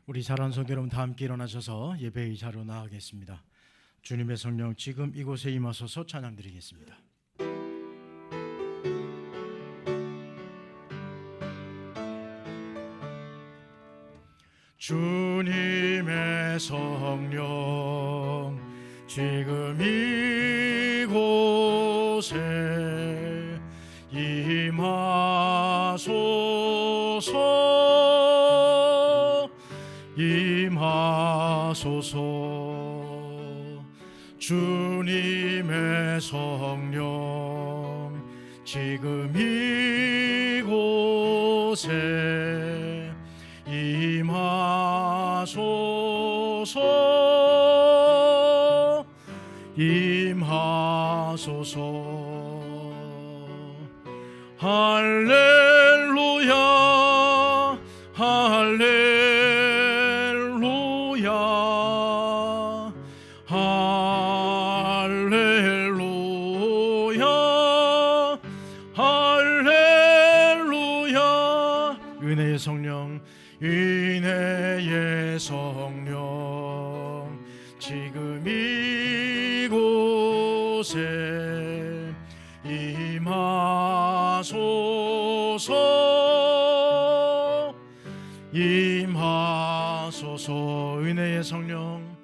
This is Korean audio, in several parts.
우리 사랑하는 성도 여러분, 다 함께 일어나셔서 예배의 자리로 나아가겠습니다. 주님의 성령 지금 이곳에 임하소서 찬양드리겠습니다. 주님의 성령 지금 이곳에 임하소서, 임하소서. 주님의 성령 지금 이곳에 임하소서, 임하소서. 할렐루야, 할렐루야, 할렐루야, 할렐루야. 은혜의 성령, 은혜의 성령 지금 이곳에 임하소서, 임하소서. 은혜의 성령,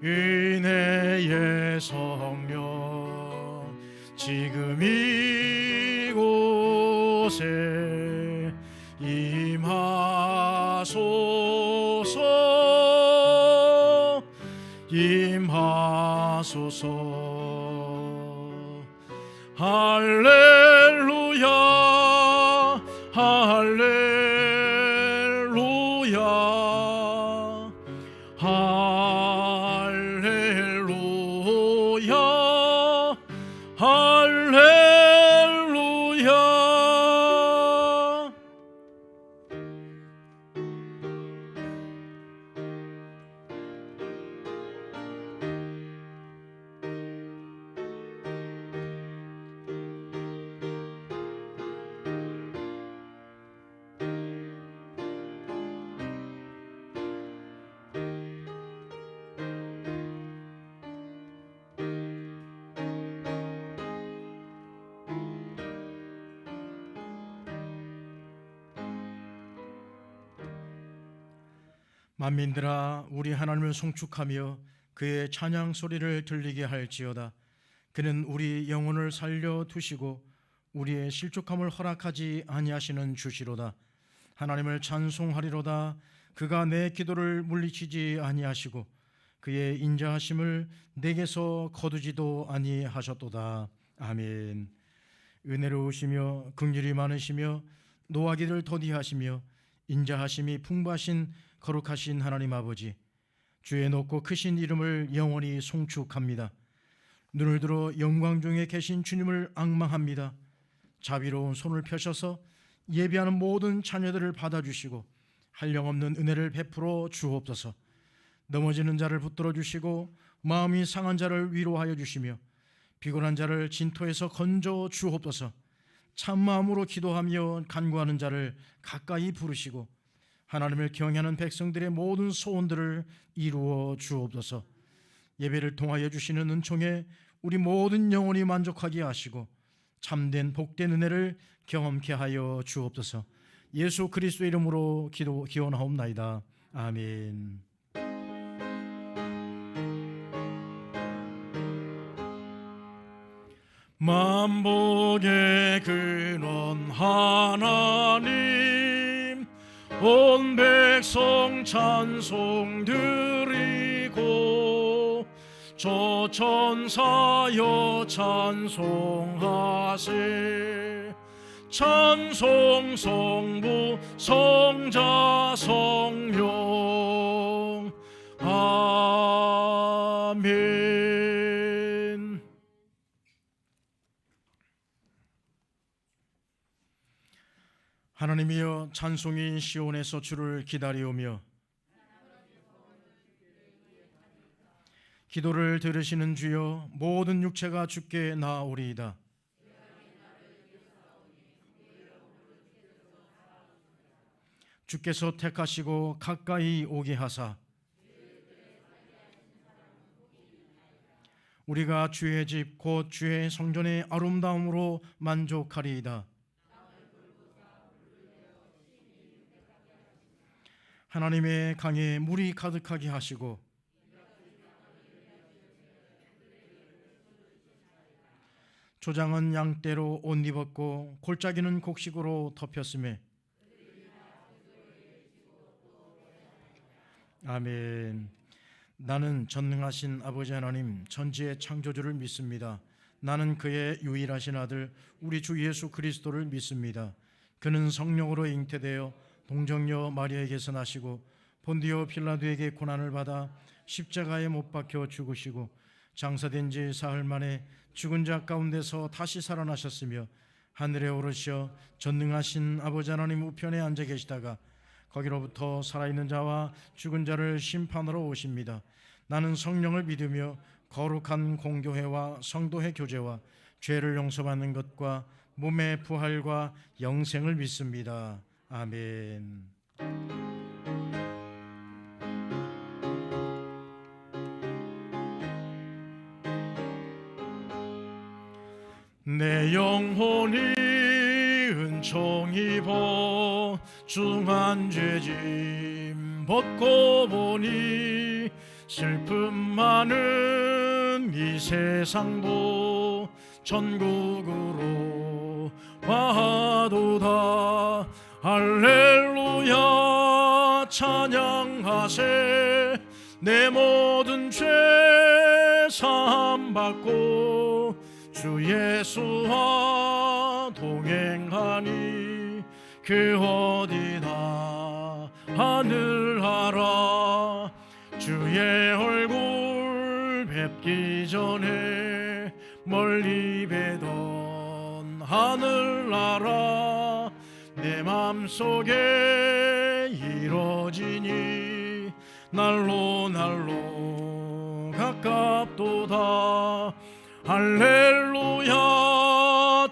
은혜의 성령 지금 이곳에 임하소서, 임하소서. 할렐루야, 할렐루야, 할렐루야, 할렐루야. 만민들아, 우리 하나님을 송축하며 그의 찬양 소리를 들리게 할지어다. 그는 우리 영혼을 살려두시고 우리의 실족함을 허락하지 아니하시는 주시로다. 하나님을 찬송하리로다. 그가 내 기도를 물리치지 아니하시고 그의 인자하심을 내게서 거두지도 아니하셨도다. 아멘. 은혜로우시며 긍휼이 많으시며 노하기를 더디하시며 인자하심이 풍부하신 거룩하신 하나님 아버지, 주의 높고 크신 이름을 영원히 송축합니다. 눈을 들어 영광 중에 계신 주님을 앙망합니다. 자비로운 손을 펴셔서 예비하는 모든 자녀들을 받아주시고 한량없는 은혜를 베풀어 주옵소서. 넘어지는 자를 붙들어 주시고 마음이 상한 자를 위로하여 주시며 피곤한 자를 진토에서 건져 주옵소서. 참마음으로 기도하며 간구하는 자를 가까이 부르시고 하나님을 경외하는 백성들의 모든 소원들을 이루어 주옵소서. 예배를 통하여 주시는 은총에 우리 모든 영혼이 만족하게 하시고 참된 복된 은혜를 경험케 하여 주옵소서. 예수 그리스도의 이름으로 기원하옵나이다. 아멘. 만복의 근원 하나님, 온 백성 찬송 드리고 저 천사여 찬송하세. 찬송 성부 성자 성령. 아멘. 하나님이여, 찬송인 시온에서 주를 기다리오며 기도를 들으시는 주여, 모든 육체가 주께 나아오리이다. 주께서 택하시고 가까이 오게 하사 우리가 주의 집 곧 주의 성전의 아름다움으로 만족하리이다. 하나님의 강에 물이 가득하게 하시고 조장은 양떼로 옷 입었고 골짜기는 곡식으로 덮였으며 아멘. 나는 전능하신 아버지 하나님 천지의 창조주를 믿습니다. 나는 그의 유일하신 아들 우리 주 예수 그리스도를 믿습니다. 그는 성령으로 잉태되어 동정녀 마리아에게서 나시고 본디오 필라도에게 고난을 받아 십자가에 못 박혀 죽으시고 장사된 지 사흘 만에 죽은 자 가운데서 다시 살아나셨으며 하늘에 오르셔 전능하신 아버지 하나님 우편에 앉아 계시다가 거기로부터 살아있는 자와 죽은 자를 심판하러 오십니다. 나는 성령을 믿으며 거룩한 공교회와 성도의 교제와 죄를 용서받는 것과 몸의 부활과 영생을 믿습니다. 아멘. 내 영혼이 은총 입어 중한 죄짐 벗고 보니 슬픔 많은 이 세상도 천국으로 와도다. 할렐루야 찬양하세. 내 모든 죄 사함 받고 주 예수와 동행하니 그 어디나 하늘하라. 주의 얼굴 뵙기 전에 멀리 뵈던 하늘나라 내 맘속에 이뤄지니 날로 날로 가깝도다. 할렐루야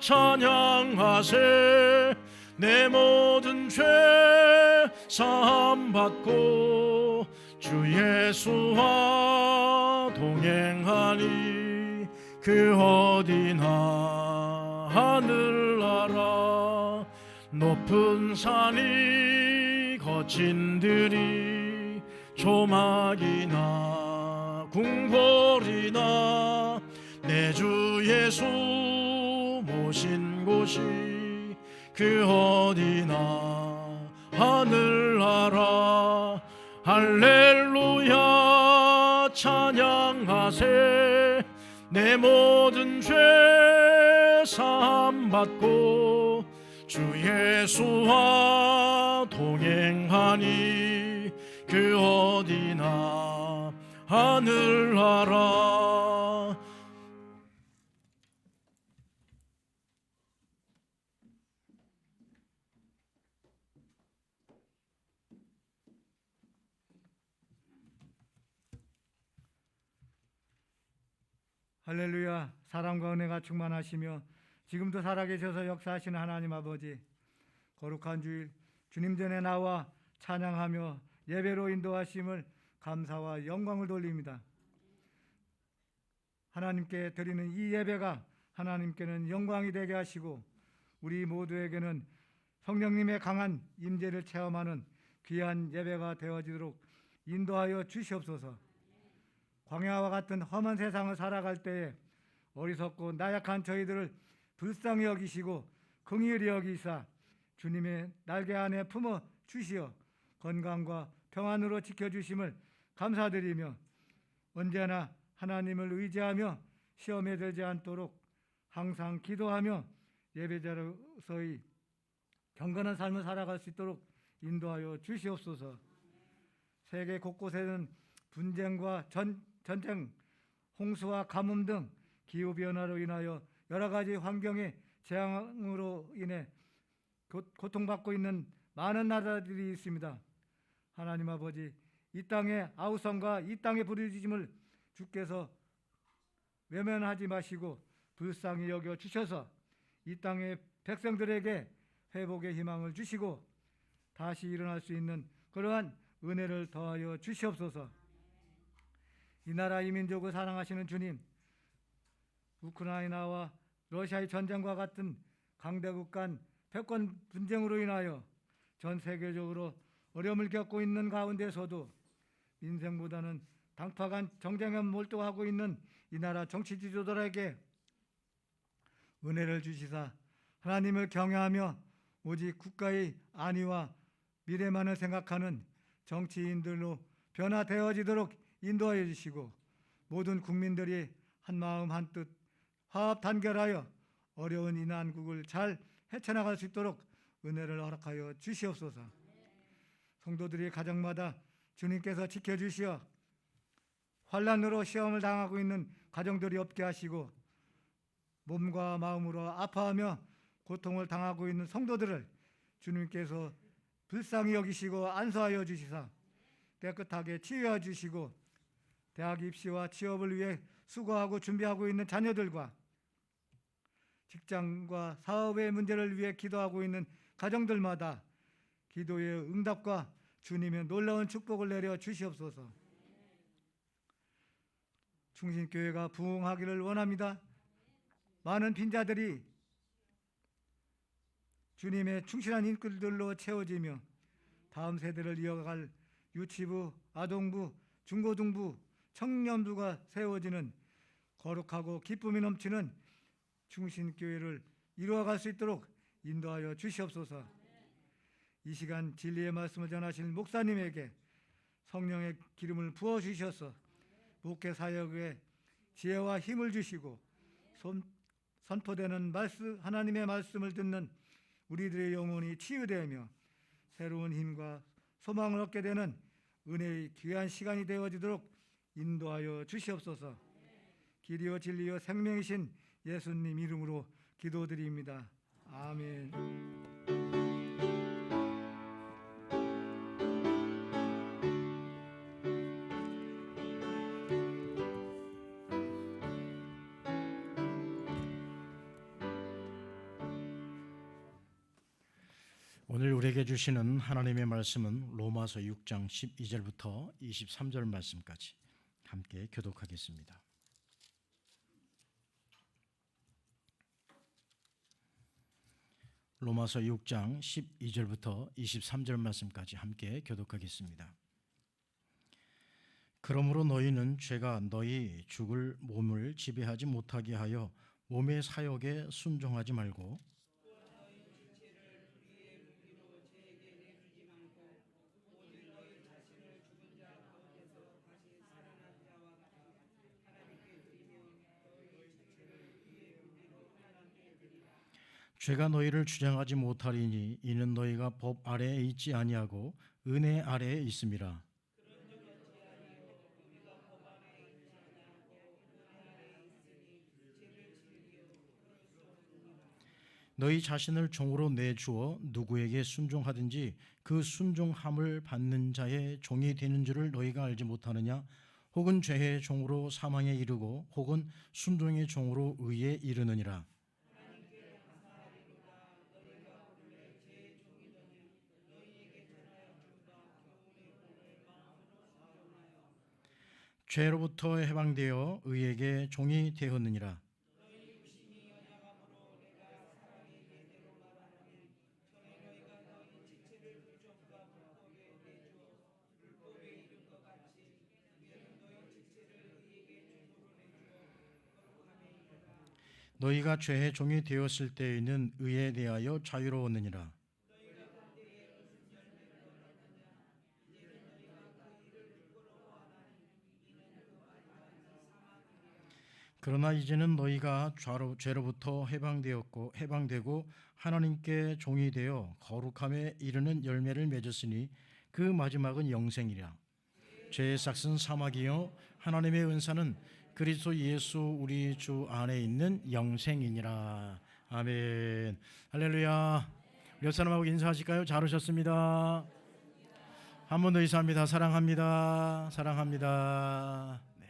찬양하세. 내 모든 죄 사함 받고 주 예수와 동행하니 그 어디나 하늘나라. 높은 산이 거친 들이 조막이나 궁궐이나 내 주 예수 모신 곳이 그 어디나 하늘나라. 할렐루야 찬양하세. 내 모든 죄 사함 받고 주 예수와 동행하니 그 어디나 하늘나라. 할렐루야. 사랑과 은혜가 충만하시며 지금도 살아계셔서 역사하시는 하나님 아버지, 거룩한 주일 주님 전에 나와 찬양하며 예배로 인도하심을 감사와 영광을 돌립니다. 하나님께 드리는 이 예배가 하나님께는 영광이 되게 하시고 우리 모두에게는 성령님의 강한 임재를 체험하는 귀한 예배가 되어지도록 인도하여 주시옵소서. 광야와 같은 험한 세상을 살아갈 때에 어리석고 나약한 저희들을 불쌍히 여기시고 긍휼히 여기사 주님의 날개 안에 품어 주시어 건강과 평안으로 지켜주심을 감사드리며 언제나 하나님을 의지하며 시험에 들지 않도록 항상 기도하며 예배자로서의 경건한 삶을 살아갈 수 있도록 인도하여 주시옵소서. 세계 곳곳에는 분쟁과 전쟁, 홍수와 가뭄 등 기후변화로 인하여 여러 가지 환경의 재앙으로 인해 고통받고 있는 많은 나라들이 있습니다. 하나님 아버지, 이 땅의 아우성과 이 땅의 부르짖음을 주께서 외면하지 마시고 불쌍히 여겨 주셔서 이 땅의 백성들에게 회복의 희망을 주시고 다시 일어날 수 있는 그러한 은혜를 더하여 주시옵소서. 이 나라 이 민족을 사랑하시는 주님, 우크라이나와 러시아의 전쟁과 같은 강대국 간 패권 분쟁으로 인하여 전 세계적으로 어려움을 겪고 있는 가운데서도 민생보다는 당파 간 정쟁에 몰두하고 있는 이 나라 정치 지도자들에게 은혜를 주시사 하나님을 경외하며 오직 국가의 안위와 미래만을 생각하는 정치인들로 변화되어지도록 인도하여 주시고, 모든 국민들이 한마음 한뜻 화합 단결하여 어려운 이 난국을 잘 헤쳐나갈 수 있도록 은혜를 허락하여 주시옵소서. 성도들이 가정마다 주님께서 지켜주시어 환난으로 시험을 당하고 있는 가정들이 없게 하시고, 몸과 마음으로 아파하며 고통을 당하고 있는 성도들을 주님께서 불쌍히 여기시고 안수하여 주시사 깨끗하게 치유해 주시고, 대학 입시와 취업을 위해 수고하고 준비하고 있는 자녀들과 직장과 사업의 문제를 위해 기도하고 있는 가정들마다 기도의 응답과 주님의 놀라운 축복을 내려 주시옵소서. 충신교회가 부흥하기를 원합니다. 많은 빈자들이 주님의 충실한 인꾼들로 채워지며 다음 세대를 이어갈 유치부, 아동부, 중고등부, 청년부가 세워지는 거룩하고 기쁨이 넘치는 충신교회를 이루어갈 수 있도록 인도하여 주시옵소서. 이 시간 진리의 말씀을 전하실 목사님에게 성령의 기름을 부어주셔서 목회 사역에 지혜와 힘을 주시고, 선포되는 말씀, 하나님의 말씀을 듣는 우리들의 영혼이 치유되며 새로운 힘과 소망을 얻게 되는 은혜의 귀한 시간이 되어지도록 인도하여 주시옵소서. 길이요 진리요 생명이신 예수님 이름으로 기도드립니다. 아멘. 오늘 우리에게 주시는 하나님의 말씀은 로마서 6장 12절부터 23절 말씀까지 함께 교독하겠습니다. 로마서 6장 12절부터 23절 말씀까지 함께 교독하겠습니다. 그러므로 너희는 죄가 너희 죽을 몸을 지배하지 못하게 하여 몸의 사욕에 순종하지 말고, 죄가 너희를 주장하지 못하리니 이는 너희가 법 아래에 있지 아니하고 은혜 아래에 있음이라. 너희 자신을 종으로 내주어 누구에게 순종하든지 그 순종함을 받는 자의 종이 되는 줄을 너희가 알지 못하느냐? 혹은 죄의 종으로 사망에 이르고 혹은 순종의 종으로 의에 이르느니라. 죄로부터 해방되어 의에게 종이 되었느니라. 너희가 죄의 종이 되었을 때에는 의에 대하여 자유로웠느니라. 그러나 이제는 너희가 죄로부터 해방되고 하나님께 종이 되어 거룩함에 이르는 열매를 맺었으니 그 마지막은 영생이라. 죄의 삭은 사막이요 하나님의 은사는 그리스도 예수 우리 주 안에 있는 영생이니라. 아멘. 할렐루야. 옆 사람하고 인사하실까요? 잘 오셨습니다. 한 번 더 인사합니다. 사랑합니다. 사랑합니다. 네.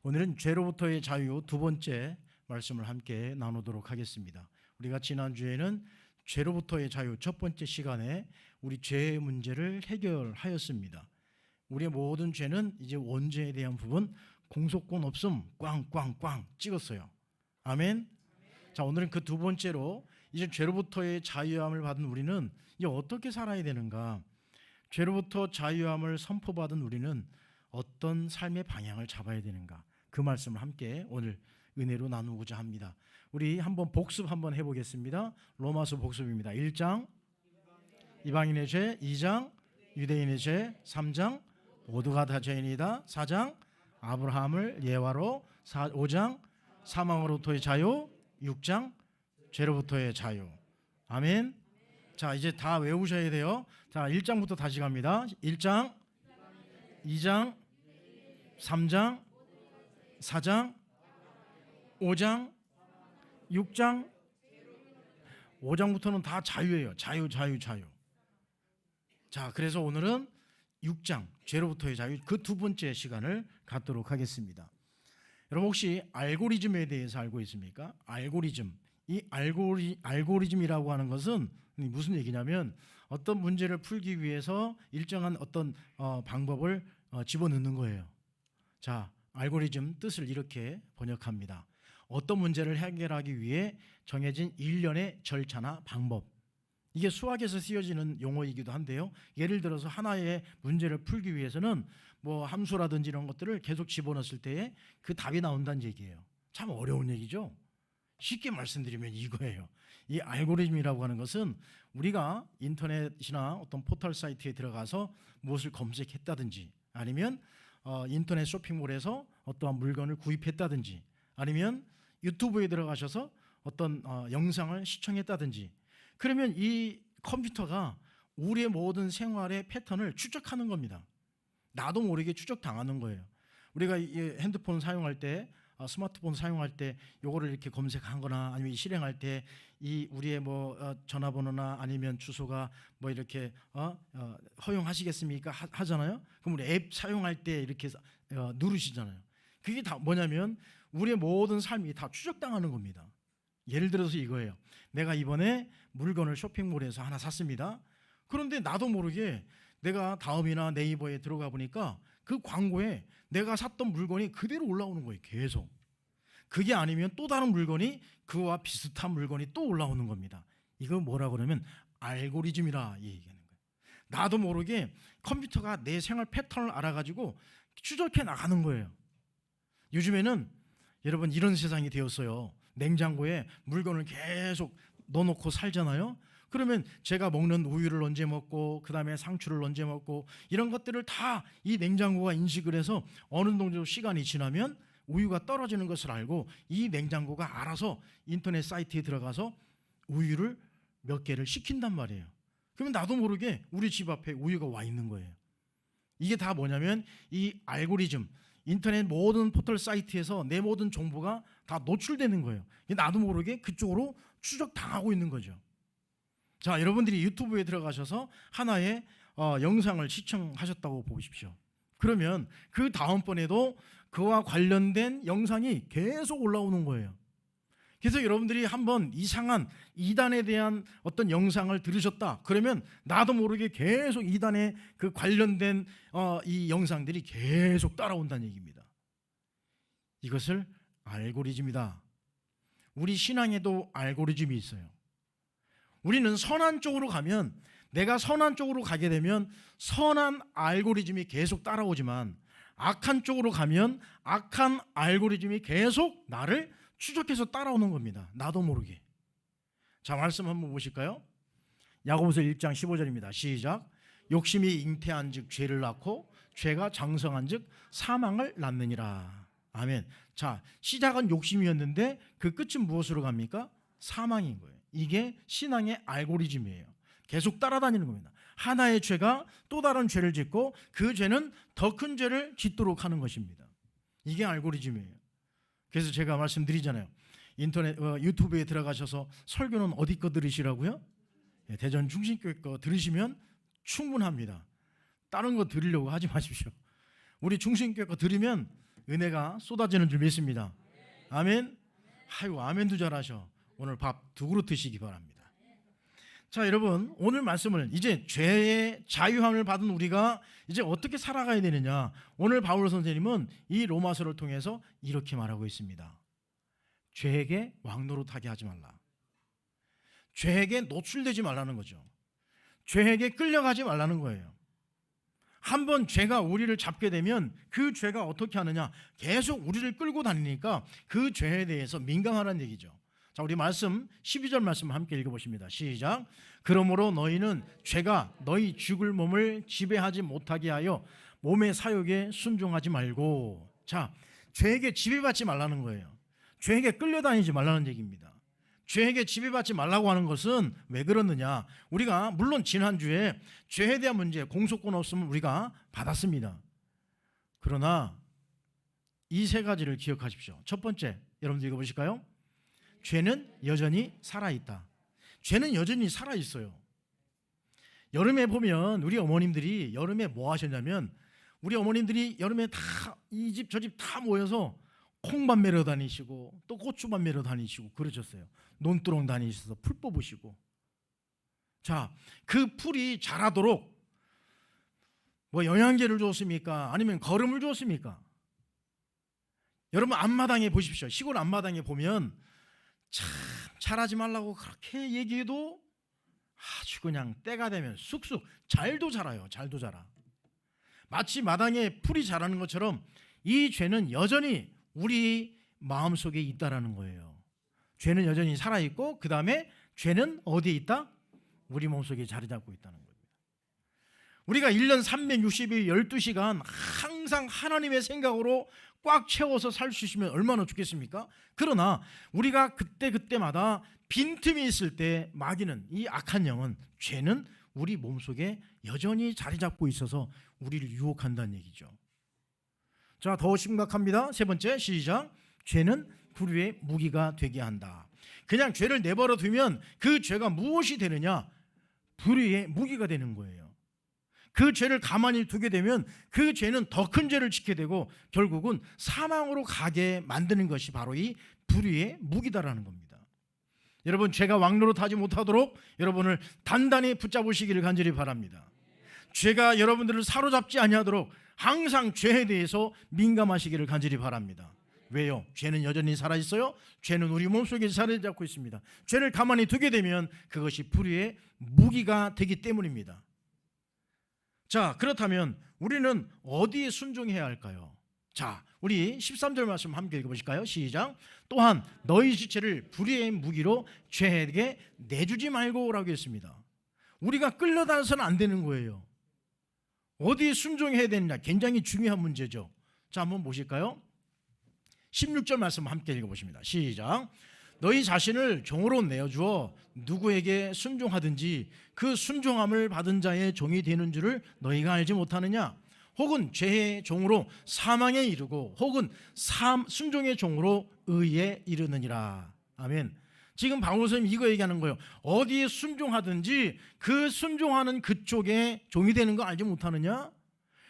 오늘은 죄로부터의 자유 두 번째 말씀을 함께 나누도록 하겠습니다. 우리가 지난주에는 죄로부터의 자유 첫 번째 시간에 우리 죄의 문제를 해결하였습니다. 우리의 모든 죄는 이제 원죄에 대한 부분 공소권 없음 꽝꽝꽝 찍었어요. 아멘. 자, 오늘은 그 두 번째로 이제 죄로부터의 자유함을 받은 우리는 이제 어떻게 살아야 되는가? 죄로부터 자유함을 선포받은 우리는 어떤 삶의 방향을 잡아야 되는가? 그 말씀을 함께 오늘 은혜로 나누고자 합니다. 우리 한번 복습 한번 해보겠습니다. 로마서 복습입니다. 1장 이방인의 죄, 2장 유대인의 죄, 3장 모두가 다 죄인이다, 4장 아브라함을 예화로, 5장 사망으로부터의 자유, 6장 죄로부터의 자유. 아멘. 자, 이제 다 외우셔야 돼요. 자, 1장부터 다시 갑니다. 1장, 2장, 3장, 4장, 5장, 6장. 5장부터는 다 자유예요. 자유. 자, 그래서 오늘은 6장 죄로부터의 자유, 그 두 번째 시간을 갖도록 하겠습니다. 여러분 혹시 알고리즘에 대해서 알고 있습니까? 알고리즘. 이 알고리즘이라고 하는 것은 무슨 얘기냐면 어떤 문제를 풀기 위해서 일정한 어떤 방법을 집어넣는 거예요. 자, 알고리즘 뜻을 이렇게 번역합니다. 어떤 문제를 해결하기 위해 정해진 일련의 절차나 방법. 이게 수학에서 쓰여지는 용어이기도 한데요. 예를 들어서 하나의 문제를 풀기 위해서는 뭐 함수라든지 이런 것들을 계속 집어넣었을 때에 그 답이 나온다는 얘기예요. 참 어려운 얘기죠. 쉽게 말씀드리면 이거예요. 이 알고리즘이라고 하는 것은 우리가 인터넷이나 어떤 포털 사이트에 들어가서 무엇을 검색했다든지, 아니면 인터넷 쇼핑몰에서 어떠한 물건을 구입했다든지, 아니면 유튜브에 들어가셔서 어떤 영상을 시청했다든지, 그러면 이 컴퓨터가 우리의 모든 생활의 패턴을 추적하는 겁니다. 나도 모르게 추적당하는 거예요. 우리가 이 핸드폰 사용할 때, 스마트폰 사용할 때 요거를 이렇게 검색한 거나, 아니면 실행할 때 이 우리의 뭐 전화번호나 아니면 주소가 뭐 이렇게 허용하시겠습니까? 하잖아요. 그럼 우리 앱 사용할 때 이렇게 누르시잖아요. 그게 다 뭐냐면 우리의 모든 삶이 다 추적당하는 겁니다. 예를 들어서 이거예요. 내가 이번에 물건을 쇼핑몰에서 하나 샀습니다. 그런데 나도 모르게 내가 다음이나 네이버에 들어가 보니까 그 광고에 내가 샀던 물건이 그대로 올라오는 거예요. 계속. 그게 아니면 또 다른 물건이 그와 비슷한 물건이 또 올라오는 겁니다. 이거 뭐라 그러면 알고리즘이라 얘기하는 거예요. 나도 모르게 컴퓨터가 내 생활 패턴을 알아가지고 추적해 나가는 거예요. 요즘에는 여러분 이런 세상이 되었어요. 냉장고에 물건을 계속 넣어놓고 살잖아요. 그러면 제가 먹는 우유를 언제 먹고, 그 다음에 상추를 언제 먹고, 이런 것들을 다 이 냉장고가 인식을 해서 어느 정도 시간이 지나면 우유가 떨어지는 것을 알고 이 냉장고가 알아서 인터넷 사이트에 들어가서 우유를 몇 개를 시킨단 말이에요. 그러면 나도 모르게 우리 집 앞에 우유가 와 있는 거예요. 이게 다 뭐냐면 이 알고리즘, 인터넷 모든 포털 사이트에서 내 모든 정보가 다 노출되는 거예요. 나도 모르게 그쪽으로 추적당하고 있는 거죠. 자, 여러분들이 유튜브에 들어가셔서 하나의 영상을 시청하셨다고 보십시오. 그러면 그 다음번에도 그와 관련된 영상이 계속 올라오는 거예요. 그래서 여러분들이 한번 이상한 이단에 대한 어떤 영상을 들으셨다. 그러면 나도 모르게 계속 이단에 그 관련된 이 영상들이 계속 따라온다는 얘기입니다. 이것을 알고리즘이다. 우리 신앙에도 알고리즘이 있어요. 우리는 선한 쪽으로 가면, 내가 선한 쪽으로 가게 되면 선한 알고리즘이 계속 따라오지만, 악한 쪽으로 가면 악한 알고리즘이 계속 나를 추적해서 따라오는 겁니다. 나도 모르게. 자, 말씀 한번 보실까요? 야고보서 1장 15절입니다. 시작. 욕심이 잉태한 즉 죄를 낳고, 죄가 장성한 즉 사망을 낳느니라. 아멘. 자, 시작은 욕심이었는데 그 끝은 무엇으로 갑니까? 사망인 거예요. 이게 신앙의 알고리즘이에요. 계속 따라다니는 겁니다. 하나의 죄가 또 다른 죄를 짓고 그 죄는 더 큰 죄를 짓도록 하는 것입니다. 이게 알고리즘이에요. 그래서 제가 말씀드리잖아요. 인터넷 유튜브에 들어가셔서 설교는 어디 거 들으시라고요? 대전 중심교회 거 들으시면 충분합니다. 다른 거 들으려고 하지 마십시오. 우리 중심교회 거 들으면 은혜가 쏟아지는 줄 믿습니다. 아멘. 아이고, 아멘도 잘하셔. 오늘 밥 2그릇 드시기 바랍니다. 자, 여러분, 오늘 말씀을 이제 죄의 자유함을 받은 우리가 이제 어떻게 살아가야 되느냐, 오늘 바울 선생님은 이 로마서를 통해서 이렇게 말하고 있습니다. 죄에게 왕노릇하게 하지 말라. 죄에게 노출되지 말라는 거죠. 죄에게 끌려가지 말라는 거예요. 한번 죄가 우리를 잡게 되면 그 죄가 어떻게 하느냐, 계속 우리를 끌고 다니니까 그 죄에 대해서 민감하라는 얘기죠. 자, 우리 말씀 12절 말씀 함께 읽어보십니다. 시작. 그러므로 너희는 죄가 너희 죽을 몸을 지배하지 못하게 하여 몸의 사욕에 순종하지 말고. 자, 죄에게 지배받지 말라는 거예요. 죄에게 끌려다니지 말라는 얘기입니다. 죄에게 지배받지 말라고 하는 것은 왜 그러느냐, 우리가 물론 지난주에 죄에 대한 문제 공소권 없으면 우리가 받았습니다. 그러나 이 세 가지를 기억하십시오. 첫 번째, 여러분들 읽어보실까요? 죄는 여전히 살아있다. 죄는 여전히 살아있어요. 여름에 보면 우리 어머님들이 여름에 뭐 하셨냐면, 우리 어머님들이 여름에 다 이 집 저 집 다 모여서 콩밥 매러 다니시고 또 고추밥 매러 다니시고 그러셨어요. 논두렁 다니셔서 풀 뽑으시고. 자, 그 풀이 자라도록 뭐 영양제를 줬습니까? 아니면 거름을 줬습니까? 여러분 앞마당에 보십시오. 시골 앞마당에 보면 참 자라지 말라고 그렇게 얘기해도 아주 그냥 때가 되면 쑥쑥 잘도 자라요. 잘도 자라. 마치 마당에 풀이 자라는 것처럼 이 죄는 여전히 우리 마음속에 있다라는 거예요. 죄는 여전히 살아있고, 그 다음에 죄는 어디에 있다? 우리 몸속에 자리 잡고 있다는 겁니다. 우리가 1년 360일 12시간 항상 하나님의 생각으로 꽉 채워서 살 수 있으면 얼마나 좋겠습니까? 그러나 우리가 그때마다 빈틈이 있을 때 마귀는, 이 악한 영은, 죄는 우리 몸속에 여전히 자리 잡고 있어서 우리를 유혹한다는 얘기죠. 자, 더 심각합니다. 세 번째, 시작. 죄는 불의의 무기가 되게 한다. 그냥 죄를 내버려 두면 그 죄가 무엇이 되느냐? 불의의 무기가 되는 거예요. 그 죄를 가만히 두게 되면 그 죄는 더 큰 죄를 짓게 되고 결국은 사망으로 가게 만드는 것이 바로 이 불의의 무기다라는 겁니다. 여러분, 죄가 왕노릇하지 못하도록 여러분을 단단히 붙잡으시기를 간절히 바랍니다. 죄가 여러분들을 사로잡지 아니하도록 항상 죄에 대해서 민감하시기를 간절히 바랍니다. 왜요? 죄는 여전히 살아있어요. 죄는 우리 몸속에 자리 잡고 있습니다. 죄를 가만히 두게 되면 그것이 불의의 무기가 되기 때문입니다. 자, 그렇다면 우리는 어디에 순종해야 할까요? 자, 우리 13절 말씀 함께 읽어보실까요? 시작. 또한 너희 지체를 불의의 무기로 죄에게 내주지 말고 라고 했습니다. 우리가 끌려다녀서는 안 되는 거예요. 어디에 순종해야 되느냐, 굉장히 중요한 문제죠. 자, 한번 보실까요? 16절 말씀 함께 읽어보십니다. 시작. 너희 자신을 종으로 내어주어 누구에게 순종하든지 그 순종함을 받은 자의 종이 되는 줄을 너희가 알지 못하느냐? 혹은 죄의 종으로 사망에 이르고 혹은 순종의 종으로 의에 이르느니라. 아멘. 지금 바울 선생님 이거 얘기하는 거예요. 어디에 순종하든지 그 순종하는 그쪽에 종이 되는 거 알지 못하느냐?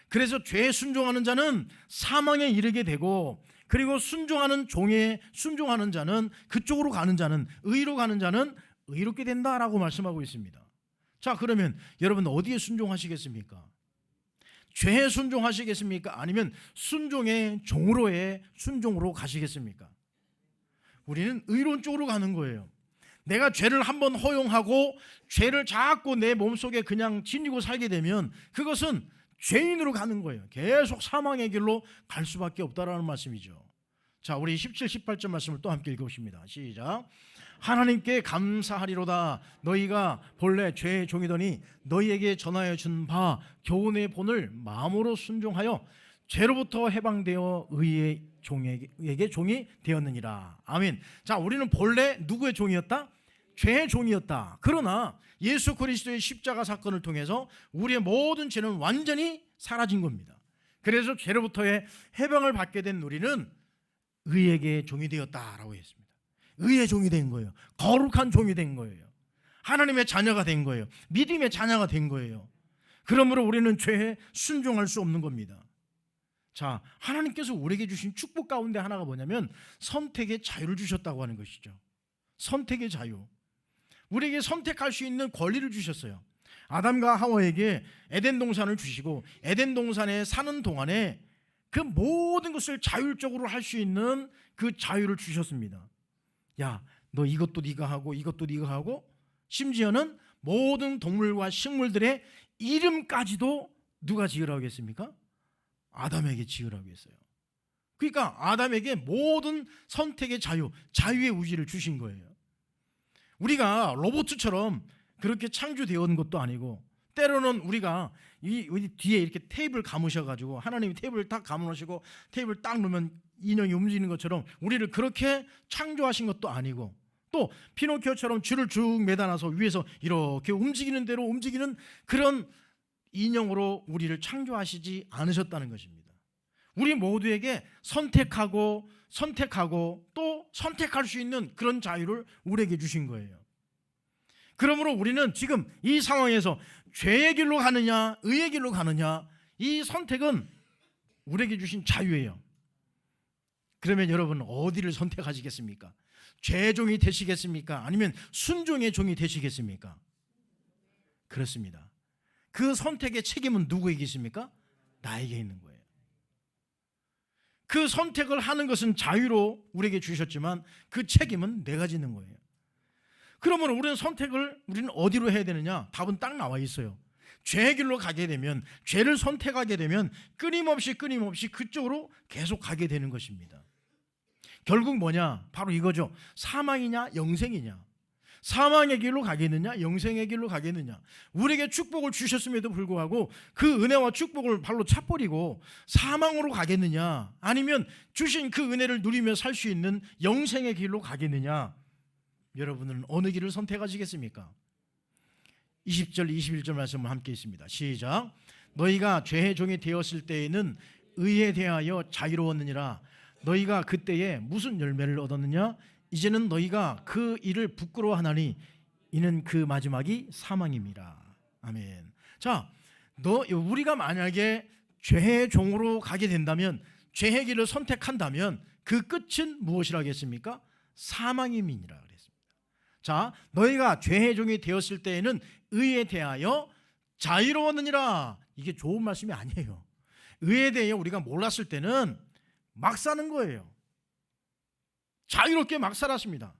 그래서 죄에 순종하는 자는 사망에 이르게 되고, 그리고 순종하는 종에 순종하는 자는, 그쪽으로 가는 자는, 의로 가는 자는 의롭게 된다라고 말씀하고 있습니다. 자, 그러면 여러분 어디에 순종하시겠습니까? 죄에 순종하시겠습니까? 아니면 순종의 종으로의 순종으로 가시겠습니까? 우리는 의로운 쪽으로 가는 거예요. 내가 죄를 한번 허용하고 죄를 자꾸 내 몸속에 그냥 지니고 살게 되면 그것은 죄인으로 가는 거예요. 계속 사망의 길로 갈 수밖에 없다라는 말씀이죠. 자, 우리 17, 18절 말씀을 또 함께 읽어보십니다. 시작. 하나님께 감사하리로다. 너희가 본래 죄의 종이더니 너희에게 전하여 준 바 교훈의 본을 마음으로 순종하여 죄로부터 해방되어 의의 종에게 종이 되었느니라. 아멘. 자, 우리는 본래 누구의 종이었다? 죄의 종이었다. 그러나 예수 그리스도의 십자가 사건을 통해서 우리의 모든 죄는 완전히 사라진 겁니다. 그래서 죄로부터의 해방을 받게 된 우리는 의에게 종이 되었다라고 했습니다. 의의 종이 된 거예요. 거룩한 종이 된 거예요. 하나님의 자녀가 된 거예요. 믿음의 자녀가 된 거예요. 그러므로 우리는 죄에 순종할 수 없는 겁니다. 자, 하나님께서 우리에게 주신 축복 가운데 하나가 뭐냐면 선택의 자유를 주셨다고 하는 것이죠. 선택의 자유. 우리에게 선택할 수 있는 권리를 주셨어요. 아담과 하와에게 에덴 동산을 주시고 에덴 동산에 사는 동안에 그 모든 것을 자율적으로 할 수 있는 그 자유를 주셨습니다. 야, 너 이것도 네가 하고 이것도 네가 하고, 심지어는 모든 동물과 식물들의 이름까지도 누가 지으라고 했습니까? 아담에게 지으라고 했어요. 그러니까 아담에게 모든 선택의 자유의 의지를 주신 거예요. 우리가 로봇처럼 그렇게 창조되어 것도 아니고, 때로는 우리가 이 뒤에 이렇게 테이블 감으셔가지고 하나님이 테이블을 딱 감으시고 테이블 딱 놓으면 인형이 움직이는 것처럼 우리를 그렇게 창조하신 것도 아니고, 또 피노키오처럼 줄을 쭉 매달아서 위에서 이렇게 움직이는 대로 움직이는 그런 인형으로 우리를 창조하시지 않으셨다는 것입니다. 우리 모두에게 선택하고 또 선택할 수 있는 그런 자유를 우리에게 주신 거예요. 그러므로 우리는 지금 이 상황에서 죄의 길로 가느냐 의의 길로 가느냐, 이 선택은 우리에게 주신 자유예요. 그러면 여러분 어디를 선택하시겠습니까? 죄의 종이 되시겠습니까? 아니면 순종의 종이 되시겠습니까? 그렇습니다. 그 선택의 책임은 누구에게 있습니까? 나에게 있는 거예요. 그 선택을 하는 것은 자유로 우리에게 주셨지만 그 책임은 내가 지는 거예요. 그러면 우리는 어디로 해야 되느냐? 답은 딱 나와 있어요. 죄의 길로 가게 되면, 죄를 선택하게 되면 끊임없이 그쪽으로 계속 가게 되는 것입니다. 결국 뭐냐? 바로 이거죠. 사망이냐 영생이냐. 사망의 길로 가겠느냐 영생의 길로 가겠느냐. 우리에게 축복을 주셨음에도 불구하고 그 은혜와 축복을 발로 차버리고 사망으로 가겠느냐, 아니면 주신 그 은혜를 누리며 살 수 있는 영생의 길로 가겠느냐. 여러분은 어느 길을 선택하시겠습니까? 20절 21절 말씀을 함께 있습니다. 시작. 너희가 죄의 종이 되었을 때에는 의에 대하여 자유로웠느니라. 너희가 그때에 무슨 열매를 얻었느냐? 이제는 너희가 그 일을 부끄러워하나니 이는 그 마지막이 사망입니다. 아멘. 자, 우리가 만약에 죄의 종으로 가게 된다면, 죄의 길을 선택한다면 그 끝은 무엇이라겠습니까? 사망임이니라 그랬습니다. 자, 너희가 죄의 종이 되었을 때에는 의에 대하여 자유로웠느니라. 이게 좋은 말씀이 아니에요. 의에 대해 우리가 몰랐을 때는 막 사는 거예요. 자유롭게 막 살았습니다.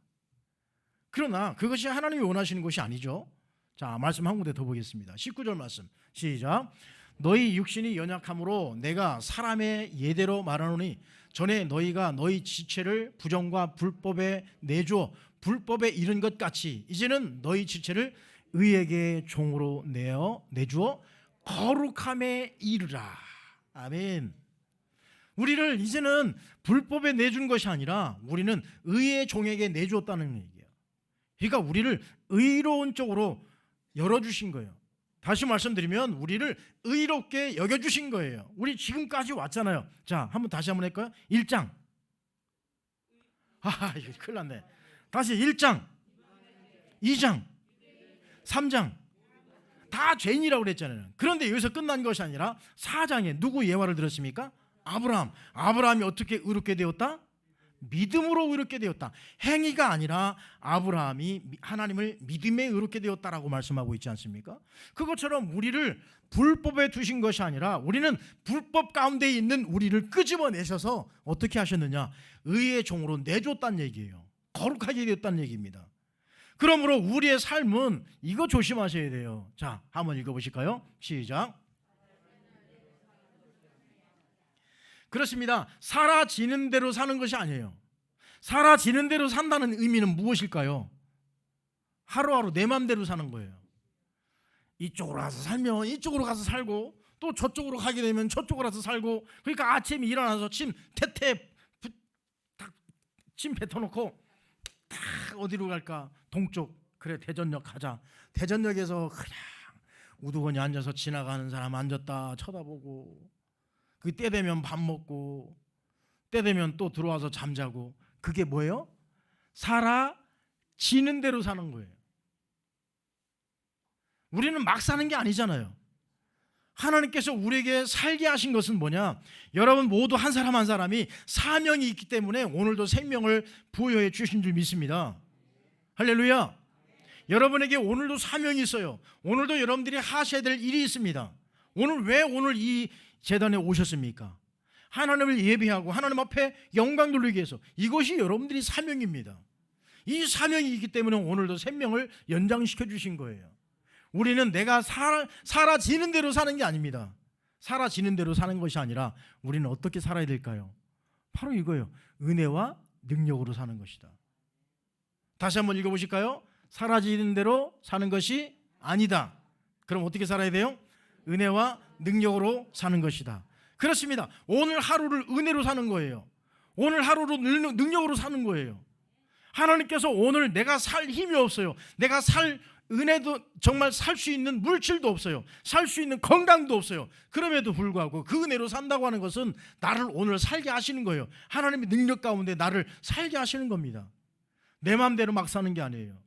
그러나 그것이 하나님이 원하시는 것이 아니죠. 자, 말씀 한 군데 더 보겠습니다. 19절 말씀 시작. 너희 육신이 연약함으로 내가 사람의 예대로 말하노니 전에 너희가 너희 지체를 부정과 불법에 내주어 불법에 이른 것 같이 이제는 너희 지체를 의에게 종으로 내주어 거룩함에 이르라. 아멘. 우리를 이제는 불법에 내준 것이 아니라 우리는 의의 종에게 내주었다는 얘기예요. 그러니까 우리를 의로운 쪽으로 열어주신 거예요. 다시 말씀드리면 우리를 의롭게 여겨주신 거예요. 우리 지금까지 왔잖아요. 자, 다시 한번 할까요? 1장. 이거 큰일 났네. 다시 1장, 2장, 3장 다 죄인이라고 그랬잖아요. 그런데 여기서 끝난 것이 아니라 4장에 누구 예화를 들었습니까? 아브라함이 어떻게 의롭게 되었다? 믿음으로 의롭게 되었다. 행위가 아니라 아브라함이 하나님을 믿음에 의롭게 되었다라고 말씀하고 있지 않습니까? 그것처럼 우리를 불법에 두신 것이 아니라 우리는 불법 가운데 있는 우리를 끄집어내셔서 어떻게 하셨느냐? 의의 종으로 내줬다는 얘기예요. 거룩하게 되었다는 얘기입니다. 그러므로 우리의 삶은 이거 조심하셔야 돼요. 자, 한번 읽어보실까요? 시작. 그렇습니다. 사라지는 대로 사는 것이 아니에요. 사라지는 대로 산다는 의미는 무엇일까요? 하루하루 내 맘대로 사는 거예요. 이쪽으로 가서 살면 이쪽으로 가서 살고, 또 저쪽으로 가게 되면 저쪽으로 가서 살고. 그러니까 아침에 일어나서 침 뱉어놓고 딱 어디로 갈까? 동쪽. 그래, 대전역 가자. 대전역에서 그냥 우두커니 앉아서 지나가는 사람 앉았다 쳐다보고, 그 때 되면 밥 먹고, 때 되면 또 들어와서 잠자고. 그게 뭐예요? 살아지는 대로 사는 거예요. 우리는 막 사는 게 아니잖아요. 하나님께서 우리에게 살게 하신 것은 뭐냐? 여러분 모두 한 사람 한 사람이 사명이 있기 때문에 오늘도 생명을 부여해 주신 줄 믿습니다. 할렐루야. 여러분에게 오늘도 사명이 있어요. 오늘도 여러분들이 하셔야 될 일이 있습니다. 오늘 이 재단에 오셨습니까? 하나님을 예배하고 하나님 앞에 영광 돌리기 위해서. 이것이 여러분들이 사명입니다. 이 사명이 있기 때문에 오늘도 생명을 연장시켜 주신 거예요. 우리는 내가 사라지는 대로 사는 게 아닙니다. 사라지는 대로 사는 것이 아니라 우리는 어떻게 살아야 될까요? 바로 이거예요. 은혜와 능력으로 사는 것이다. 다시 한번 읽어보실까요? 사라지는 대로 사는 것이 아니다. 그럼 어떻게 살아야 돼요? 은혜와 능력으로 사는 것이다. 그렇습니다. 오늘 하루를 은혜로 사는 거예요. 오늘 하루로 능력으로 사는 거예요. 하나님께서 오늘 내가 살 힘이 없어요. 내가 살 은혜도 정말 살 수 있는 물질도 없어요. 살 수 있는 건강도 없어요. 그럼에도 불구하고 그 은혜로 산다고 하는 것은 나를 오늘 살게 하시는 거예요. 하나님의 능력 가운데 나를 살게 하시는 겁니다. 내 마음대로 막 사는 게 아니에요.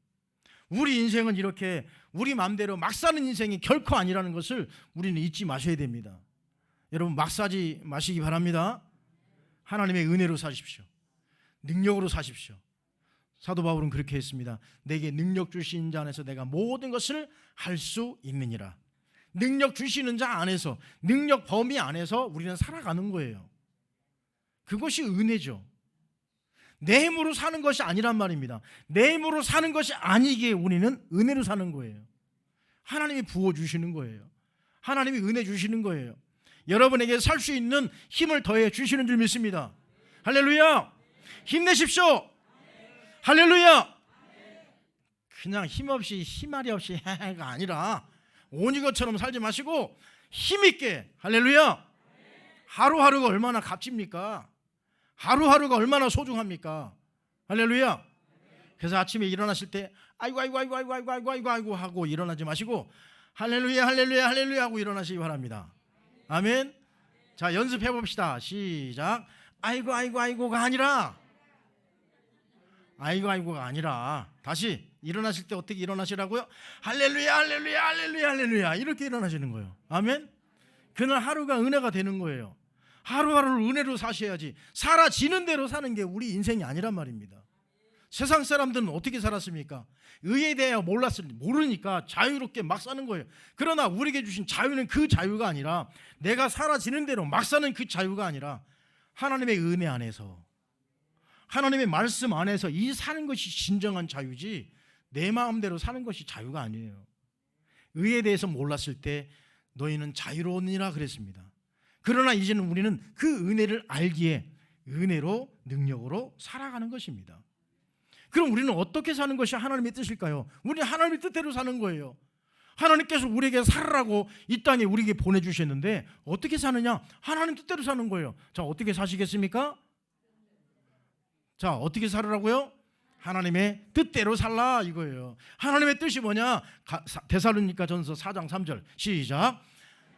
우리 인생은 이렇게 우리 마음대로 막 사는 인생이 결코 아니라는 것을 우리는 잊지 마셔야 됩니다. 여러분 막 사지 마시기 바랍니다. 하나님의 은혜로 사십시오. 능력으로 사십시오. 사도 바울은 그렇게 했습니다. 내게 능력 주신 자 안에서 내가 모든 것을 할 수 있느니라. 능력 주시는 자 안에서, 능력 범위 안에서 우리는 살아가는 거예요. 그것이 은혜죠. 내 힘으로 사는 것이 아니란 말입니다. 내 힘으로 사는 것이 아니기에 우리는 은혜로 사는 거예요. 하나님이 부어주시는 거예요. 하나님이 은혜 주시는 거예요. 여러분에게 살 수 있는 힘을 더해 주시는 줄 믿습니다. 할렐루야! 힘내십시오. 할렐루야! 그냥 힘없이 희말이 없이 가 아니라 오니것처럼 살지 마시고 힘있게, 할렐루야! 하루하루가 얼마나 값집니까? 하루하루가 얼마나 소중합니까? 할렐루야! 그래서 아침에 일어나실 때 아이고 하고 일어나지 마시고 할렐루야 할렐루야 할렐루야 하고 일어나시기 바랍니다. 아멘. 자, 연습해 봅시다. 시작. 아이고가 아니라 아이고가 아니라 다시 일어나실 때 어떻게 일어나시라고요? 할렐루야 할렐루야 할렐루야 할렐루야 이렇게 일어나시는 거예요. 아멘. 그날 하루가 은혜가 되는 거예요. 하루하루를 은혜로 사셔야지. 사라지는 대로 사는 게 우리 인생이 아니란 말입니다. 세상 사람들은 어떻게 살았습니까? 의에 대해 모르니까 자유롭게 막 사는 거예요. 그러나 우리에게 주신 자유는 그 자유가 아니라 내가 사라지는 대로 막 사는 그 자유가 아니라 하나님의 은혜 안에서, 하나님의 말씀 안에서 이 사는 것이 진정한 자유지 내 마음대로 사는 것이 자유가 아니에요. 의에 대해서 몰랐을 때 너희는 자유로우니라 그랬습니다. 그러나 이제는 우리는 그 은혜를 알기에 은혜로 능력으로 살아가는 것입니다. 그럼 우리는 어떻게 사는 것이 하나님의 뜻일까요? 우리는 하나님의 뜻대로 사는 거예요. 하나님께서 우리에게 살으라고 이 땅에 우리에게 보내주셨는데 어떻게 사느냐? 하나님 뜻대로 사는 거예요. 자, 어떻게 사시겠습니까? 자, 어떻게 살으라고요? 하나님의 뜻대로 살라 이거예요. 하나님의 뜻이 뭐냐? 데살로니가전서 4장 3절 시작.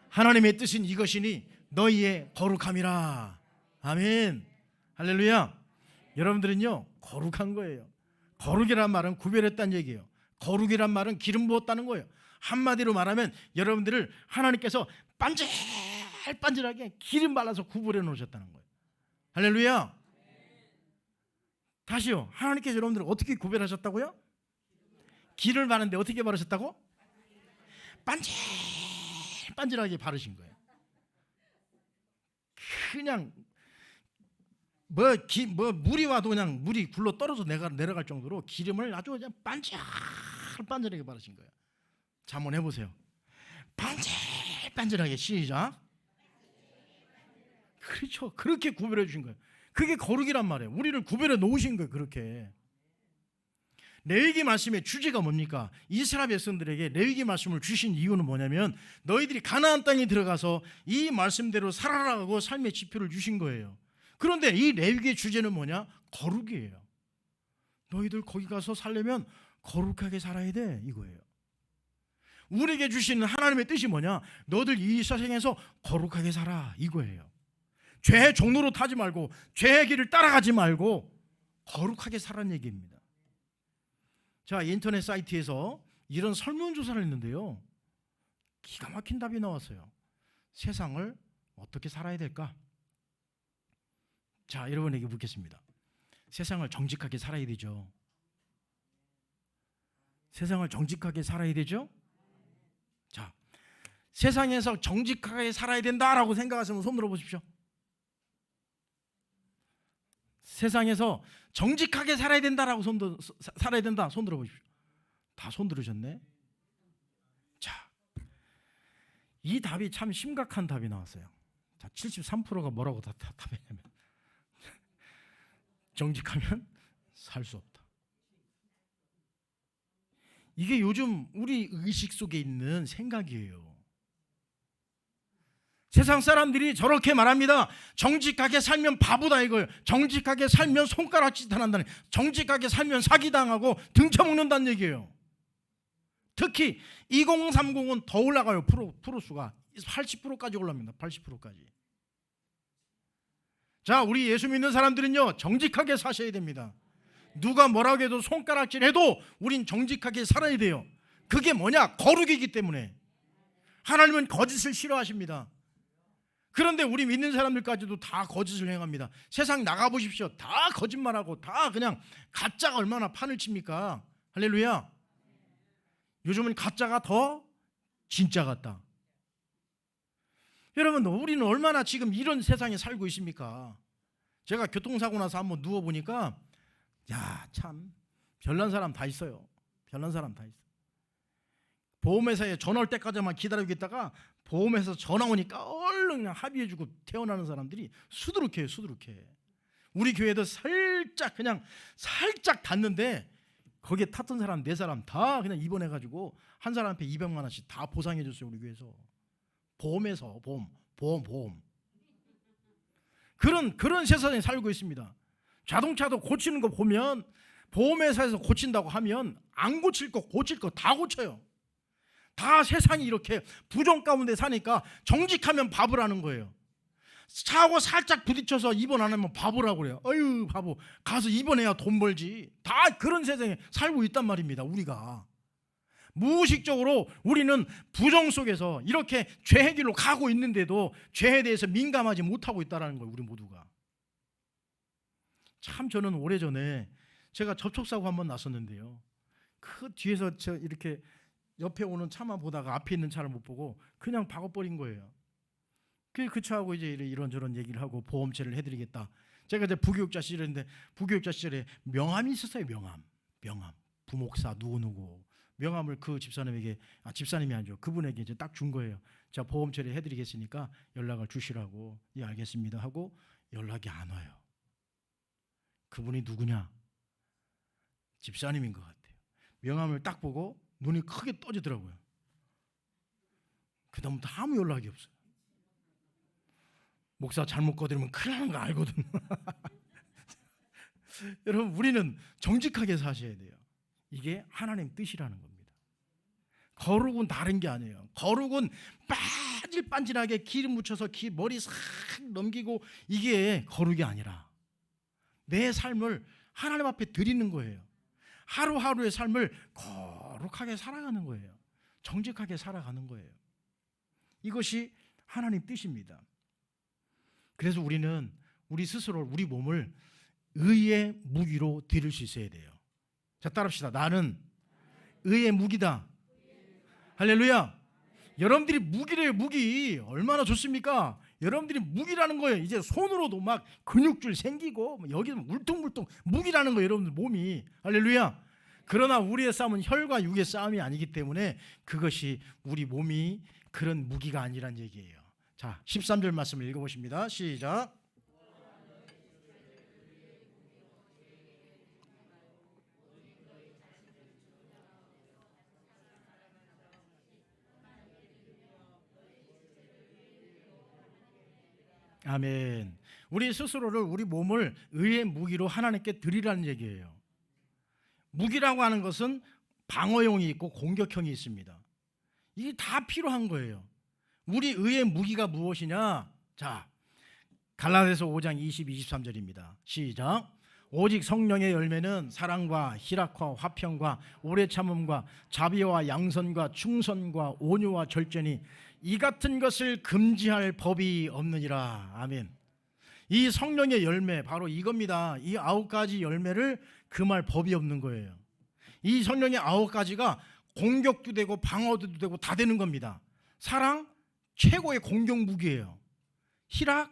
하나님의 뜻은 이것이니 너희의 거룩함이라. 아멘. 할렐루야. 여러분들은요 거룩한 거예요. 거룩이란 말은 구별했다는 얘기예요. 거룩이란 말은 기름 부었다는 거예요. 한마디로 말하면 여러분들을 하나님께서 반질반질하게 기름 발라서 구별해 놓으셨다는 거예요. 할렐루야. 다시요. 하나님께서 여러분들을 어떻게 구별하셨다고요? 기름을 바르는데 어떻게 바르셨다고? 반질반질하게 바르신 거예요. 그냥 물이 와도 그냥 물이 굴러 떨어져 내려갈 정도로 기름을 아주 그냥 반질반질하게 바르신 거예요. 자, 한번 해보세요. 반질반질하게 시작. 그렇죠. 그렇게 구별해 주신 거예요. 그게 거룩이란 말이에요. 우리를 구별해 놓으신 거예요. 그렇게. 레위기 말씀의 주제가 뭡니까? 이스라엘 백성들에게 레위기 말씀을 주신 이유는 뭐냐면 너희들이 가나안 땅에 들어가서 이 말씀대로 살아라고 삶의 지표를 주신 거예요. 그런데 이 레위기의 주제는 뭐냐? 거룩이에요. 너희들 거기 가서 살려면 거룩하게 살아야 돼 이거예요. 우리에게 주시는 하나님의 뜻이 뭐냐? 너들 이 세상에서 거룩하게 살아 이거예요. 죄의 종로로 타지 말고 죄의 길을 따라가지 말고 거룩하게 살라는 얘기입니다. 자, 인터넷 사이트에서 이런 설문조사를 했는데요, 기가 막힌 답이 나왔어요. 세상을 어떻게 살아야 될까? 자, 여러분에게 묻겠습니다. 세상을 정직하게 살아야 되죠. 세상을 정직하게 살아야 되죠? 자, 세상에서 정직하게 살아야 된다라고 생각하시면 손 들어보십시오. 세상에서 정직하게 살아야 된다라고 살아야 된다. 손 들어보십시오. 다 손 들으셨네. 자, 이 답이 참 심각한 답이 나왔어요. 자, 73%가 뭐라고 답했냐면 정직하면 살 수 없다. 이게 요즘 우리 의식 속에 있는 생각이에요. 세상 사람들이 저렇게 말합니다. 정직하게 살면 바보다 이거예요. 정직하게 살면 손가락짓 안 한다는, 정직하게 살면 사기당하고 등쳐먹는다는 얘기예요. 특히 2030은 더 올라가요. 프로수가 80%까지 올라갑니다. 80%까지. 자, 우리 예수 믿는 사람들은요, 정직하게 사셔야 됩니다. 누가 뭐라고 해도 손가락질 해도 우린 정직하게 살아야 돼요. 그게 뭐냐? 거룩이기 때문에. 하나님은 거짓을 싫어하십니다. 그런데 우리 믿는 사람들까지도 다 거짓을 행합니다. 세상 나가보십시오. 다 거짓말하고 다 그냥 가짜가 얼마나 판을 칩니까? 할렐루야. 요즘은 가짜가 더 진짜 같다. 여러분, 우리는 얼마나 지금 이런 세상에 살고 있습니까? 제가 교통사고 나서 한번 누워보니까 야, 참 별난 사람 다 있어요. 별난 사람 다 있어. 보험회사에 전화 올 때까지만 기다리고 있다가 보험회사 전화 오니까 얼른 그냥 합의해주고 태어나는 사람들이 수두룩해요. 수두룩해. 우리 교회도 살짝 닿는데 거기에 탔던 사람 4사람 다 그냥 입원해가지고 한 사람한테 200만 원씩 다 보상해줬어요. 우리 교회에서. 보험에서 보험 그런 세상에 살고 있습니다. 자동차도 고치는 거 보면 보험회사에서 고친다고 하면 안 고칠 거 고칠 거 다 고쳐요. 다 세상이 이렇게 부정 가운데 사니까 정직하면 바보라는 거예요. 차하고 살짝 부딪혀서 입원 안 하면 바보라고 그래요. 어휴, 바보. 가서 입원해야 돈 벌지. 다 그런 세상에 살고 있단 말입니다. 우리가 무의식적으로 우리는 부정 속에서 이렇게 죄의 길로 가고 있는데도 죄에 대해서 민감하지 못하고 있다는 거예요. 우리 모두가. 참, 저는 오래전에 제가 접촉사고 한번 났었는데요, 그 뒤에서 저 이렇게 옆에 오는 차만 보다가 앞에 있는 차를 못 보고 그냥 박아버린 거예요. 그 차하고 이제 이런저런 얘기를 하고 보험체를 해드리겠다. 제가 이제 부교육자 시절인데 부교육자 시절에 명함이 있었어요. 명함 부목사 누구누구 명함을 그 집사님에게, 집사님이 아니죠, 그분에게 이제 딱 준 거예요. 자, 보험 처리해드리겠으니까 연락을 주시라고. 예, 알겠습니다 하고 연락이 안 와요. 그분이 누구냐? 집사님인 것 같아요. 명함을 딱 보고 눈이 크게 떠지더라고요. 그 다음부터 아무 연락이 없어요. 목사 잘못 거드리면 큰일 나는 거 알거든. 여러분, 우리는 정직하게 사셔야 돼요. 이게 하나님 뜻이라는 겁니다. 거룩은 다른 게 아니에요. 거룩은 반질반질하게 기름 묻혀서 머리 싹 넘기고 이게 거룩이 아니라 내 삶을 하나님 앞에 드리는 거예요. 하루하루의 삶을 거룩하게 살아가는 거예요. 정직하게 살아가는 거예요. 이것이 하나님 뜻입니다. 그래서 우리는 우리 스스로 우리 몸을 의의 무기로 드릴 수 있어야 돼요. 자, 따라합시다. 나는 의의 무기다. 할렐루야. 여러분들이 무기래요. 무기 얼마나 좋습니까? 여러분들이 무기라는 거예요. 이제 손으로도 막 근육줄 생기고 여기는 울퉁불퉁 무기라는 거예요. 여러분들 몸이. 할렐루야. 그러나 우리의 싸움은 혈과 육의 싸움이 아니기 때문에 그것이 우리 몸이 그런 무기가 아니란 얘기예요. 자, 13절 말씀을 읽어보십니다. 시작. 아멘. 우리 스스로를, 우리 몸을 의의 무기로 하나님께 드리라는 얘기예요. 무기라고 하는 것은 방어형이 있고 공격형이 있습니다. 이게 다 필요한 거예요. 우리 의의 무기가 무엇이냐? 자, 갈라디아서 5장 20, 23절입니다. 시작. 오직 성령의 열매는 사랑과 희락과 화평과 오래 참음과 자비와 양선과 충선과 온유와 절제니 이 같은 것을 금지할 법이 없느니라. 아멘. 이 성령의 열매 바로 이겁니다. 이 9가지 열매를 금할 법이 없는 거예요. 이 성령의 9가지가 공격도 되고 방어도 되고 다 되는 겁니다. 사랑, 최고의 공격 무기예요. 희락,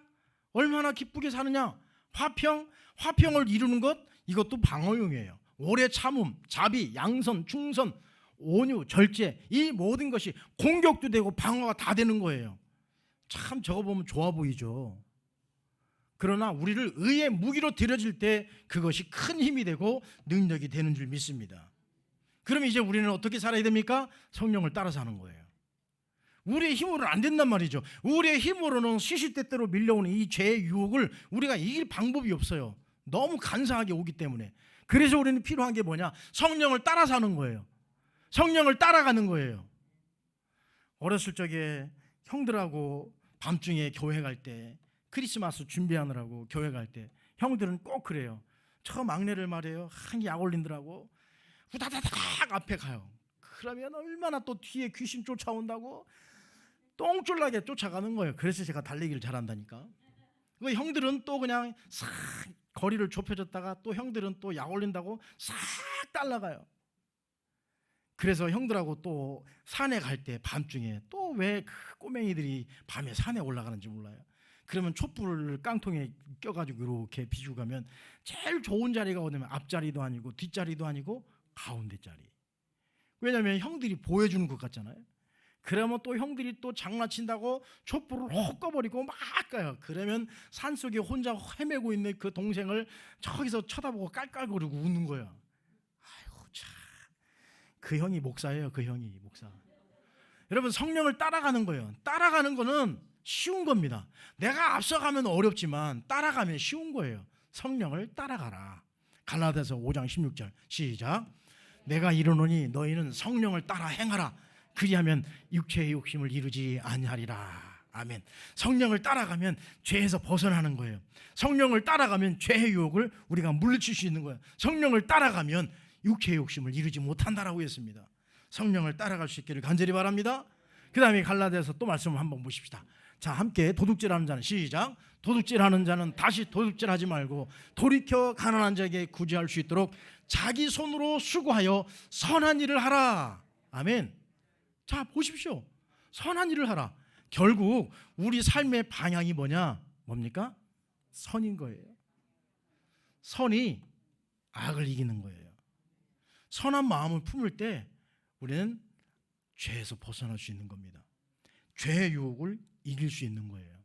얼마나 기쁘게 사느냐. 화평, 화평을 이루는 것, 이것도 방어용이에요. 오래 참음, 자비, 양선, 충선, 온유, 절제, 이 모든 것이 공격도 되고 방어가 다 되는 거예요. 참 저거 보면 좋아 보이죠. 그러나 우리를 의의 무기로 들여질 때 그것이 큰 힘이 되고 능력이 되는 줄 믿습니다. 그럼 이제 우리는 어떻게 살아야 됩니까? 성령을 따라 사는 거예요. 우리의 힘으로는 안 된단 말이죠. 우리의 힘으로는 시시때때로 밀려오는 이 죄의 유혹을 우리가 이길 방법이 없어요. 너무 간사하게 오기 때문에. 그래서 우리는 필요한 게 뭐냐? 성령을 따라 사는 거예요. 성령을 따라가는 거예요. 어렸을 적에 형들하고 밤중에 교회 갈 때, 크리스마스 준비하느라고 교회 갈 때 형들은 꼭 그래요. 저 막내를 말이에요. 한개 약 올린더라고 후다다닥 앞에 가요. 그러면 얼마나 또 뒤에 귀신 쫓아온다고 똥줄나게 쫓아가는 거예요. 그래서 제가 달리기를 잘한다니까. 그 형들은 또 그냥 싹 거리를 좁혀졌다가 또 형들은 또 약 올린다고 싹 달라가요. 그래서 형들하고 또 산에 갈 때 밤중에 또 왜 그 꼬맹이들이 밤에 산에 올라가는지 몰라요. 그러면 촛불을 깡통에 껴가지고 이렇게 비추고 가면 제일 좋은 자리가 어디냐면 앞자리도 아니고 뒷자리도 아니고 가운데 자리. 왜냐하면 형들이 보여주는 것 같잖아요. 그러면 또 형들이 또 장난친다고 촛불을 확 꺼버리고 막 가요. 그러면 산속에 혼자 헤매고 있는 그 동생을 저기서 쳐다보고 깔깔거리고 웃는 거예요. 아이고 참, 그 형이 목사예요. 그 형이 목사. 여러분, 성령을 따라가는 거예요. 따라가는 거는 쉬운 겁니다. 내가 앞서가면 어렵지만 따라가면 쉬운 거예요. 성령을 따라가라. 갈라디아서 5장 16절 시작. 내가 이르노니 너희는 성령을 따라 행하라. 그리하면 육체의 욕심을 이루지 아니하리라. 아멘. 성령을 따라가면 죄에서 벗어나는 거예요. 성령을 따라가면 죄의 유혹을 우리가 물리칠 수 있는 거예요. 성령을 따라가면 육체의 욕심을 이루지 못한다라고 했습니다. 성령을 따라갈 수 있기를 간절히 바랍니다. 그 다음에 갈라디아서 또 말씀을 한번 보십시다. 자, 함께 도둑질하는 자는 시작. 도둑질하는 자는 다시 도둑질하지 말고 돌이켜 가난한 자에게 구제할 수 있도록 자기 손으로 수고하여 선한 일을 하라. 아멘. 자, 보십시오. 선한 일을 하라. 결국 우리 삶의 방향이 뭐냐? 뭡니까? 선인 거예요. 선이 악을 이기는 거예요. 선한 마음을 품을 때 우리는 죄에서 벗어날 수 있는 겁니다. 죄의 유혹을 이길 수 있는 거예요.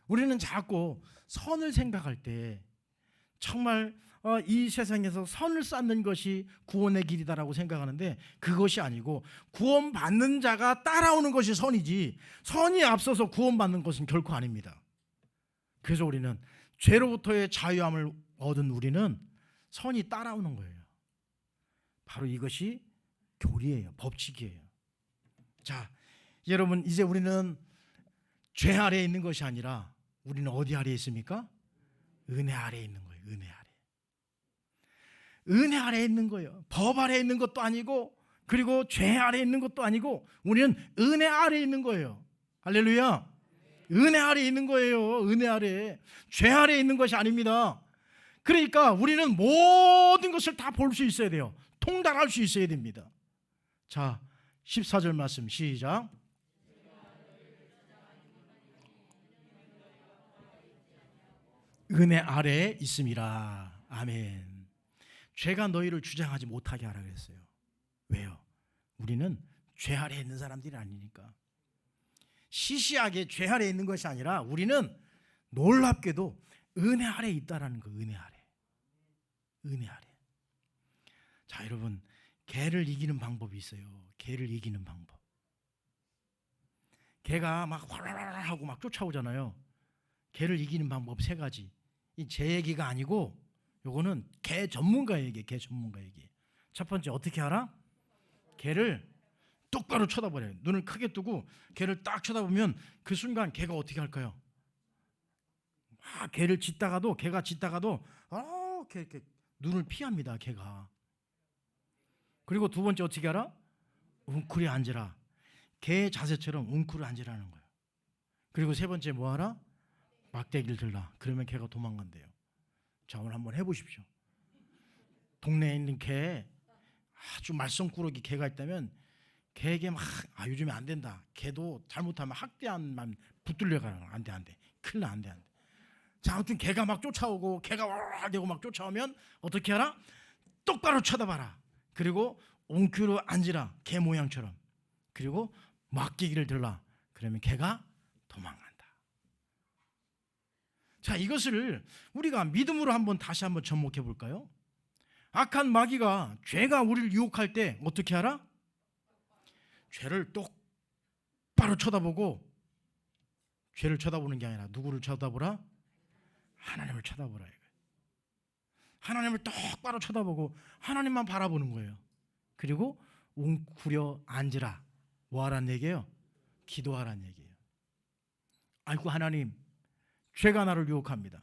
우리는 자꾸 선을 생각할 때 정말 이 세상에서 선을 쌓는 것이 구원의 길이다라고 생각하는데 그것이 아니고 구원받는 자가 따라오는 것이 선이지 선이 앞서서 구원받는 것은 결코 아닙니다. 그래서 우리는 죄로부터의 자유함을 얻은 우리는 선이 따라오는 거예요. 바로 이것이 교리예요. 법칙이에요. 자, 여러분, 이제 우리는 죄 아래에 있는 것이 아니라 우리는 어디 아래에 있습니까? 은혜 아래에 있는 거예요. 은혜 아래. 은혜 아래에 있는 거예요. 법 아래에 있는 것도 아니고 그리고 죄 아래에 있는 것도 아니고 우리는 은혜 아래에 있는 거예요. 할렐루야. 은혜 아래에 있는 거예요. 은혜 아래에. 죄 아래에 있는 것이 아닙니다. 그러니까 우리는 모든 것을 다 볼 수 있어야 돼요. 통달할 수 있어야 됩니다. 자, 14절 말씀 시작. 은혜 아래에 있음이라. 아멘. 죄가 너희를 주장하지 못하게 하라 그랬어요. 왜요? 우리는 죄 아래에 있는 사람들이 아니니까. 시시하게 죄 아래에 있는 것이 아니라 우리는 놀랍게도 은혜 아래에 있다라는 거. 은혜 아래. 은혜 아래. 자, 여러분, 개를 이기는 방법이 있어요. 개를 이기는 방법. 개가 막 활활활 하고 막 쫓아오잖아요. 개를 이기는 방법 3가지. 이 제 얘기가 아니고 요거는 개 전문가 얘기. 개 전문가 얘기. 첫 번째, 어떻게 알아? 개를 똑바로 쳐다보래요. 눈을 크게 뜨고 개를 딱 쳐다보면 그 순간 개가 어떻게 할까요? 개를 짖다가도 개가 짖다가도 이렇게 눈을 피합니다. 개가. 그리고 두 번째 어떻게 알아? 웅크리 앉으라. 개 자세처럼 웅크리 앉으라는 거예요. 그리고 세 번째 뭐 하라? 막대기를 들라. 그러면 개가 도망간대요. 자, 오늘 한번 해보십시오. 동네에 있는 개 아주 말썽꾸러기 개가 있다면 개에게 막 요즘에 안 된다. 개도 잘못하면 학대한만 붙들려가는 거. 안 돼. 큰일 나. 안 돼. 자, 아무튼 개가 막 쫓아오고 개가 와라 되고 막 쫓아오면 어떻게 하라? 똑바로 쳐다봐라. 그리고 옹큐로 앉으라. 개 모양처럼. 그리고 막대기를 들라. 그러면 개가 도망간다. 자, 이것을 우리가 믿음으로 다시 한번 접목해 볼까요? 악한 마귀가, 죄가 우리를 유혹할 때 어떻게 하라? 죄를 똑바로 쳐다보고, 죄를 쳐다보는 게 아니라 누구를 쳐다보라? 하나님을 쳐다보라. 하나님을 똑바로 쳐다보고 하나님만 바라보는 거예요. 그리고 웅크려 앉으라. 뭐 하란 얘기예요? 기도하란 얘기예요. 아이고 하나님, 죄가 나를 유혹합니다.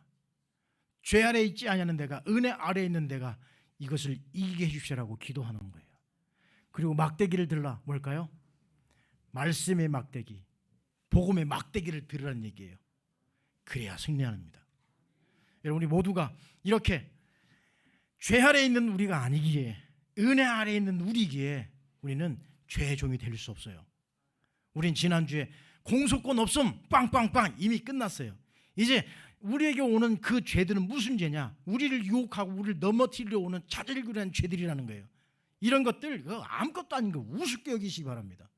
죄 아래 있지 아니하는 내가, 은혜 아래 있는 내가 이것을 이기게 해주시라고 기도하는 거예요. 그리고 막대기를 들라. 뭘까요? 말씀의 막대기, 복음의 막대기를 들으라는 얘기예요. 그래야 승리합니다. 여러분, 우리 모두가 이렇게 죄 아래 있는 우리가 아니기에, 은혜 아래 있는 우리기에 우리는 죄의 종이 될 수 없어요. 우린 지난주에 공소권 없음 빵빵빵 이미 끝났어요. 이제 우리에게 오는 그 죄들은 무슨 죄냐? 우리를 유혹하고 우리를 넘어뜨리려 오는 자질구레한 죄들이라는 거예요. 이런 것들 아무것도 아닌 거 우습게 여기시기 바랍니다.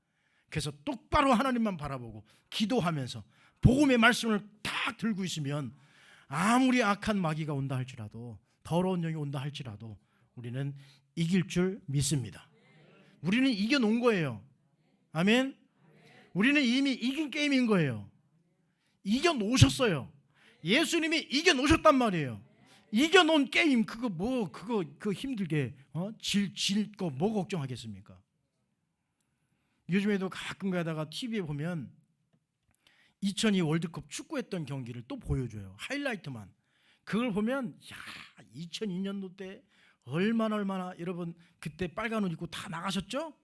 그래서 똑바로 하나님만 바라보고 기도하면서 복음의 말씀을 딱 들고 있으면 아무리 악한 마귀가 온다 할지라도, 더러운 영이 온다 할지라도 우리는 이길 줄 믿습니다. 우리는 이겨놓은 거예요. 아멘. 우리는 이미 이긴 게임인 거예요. 이겨놓으셨어요. 예수님이 이겨놓으셨단 말이에요. 이겨놓은 게임, 그거 힘들게 질 거 뭐 걱정하겠습니까? 요즘에도 가끔 가다가 TV에 보면 2002 월드컵 축구했던 경기를 또 보여줘요. 하이라이트만. 그걸 보면 2002년도 때 얼마나 여러분 그때 빨간 옷 입고 다 나가셨죠?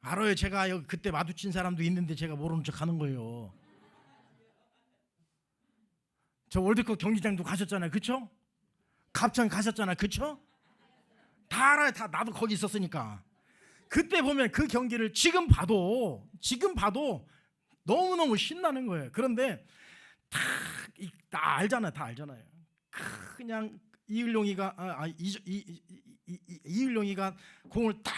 알아요. 제가 여기 그때 마주친 사람도 있는데 제가 모르는 척 하는 거예요. 저 월드컵 경기장도 가셨잖아요. 그쵸? 갑창 가셨잖아요. 그쵸? 다 알아요. 다 나도 거기 있었으니까. 그때 보면 그 경기를 지금 봐도 너무너무 신나는 거예요. 그런데 다 알잖아요. 그냥 이을용이가 공을 딱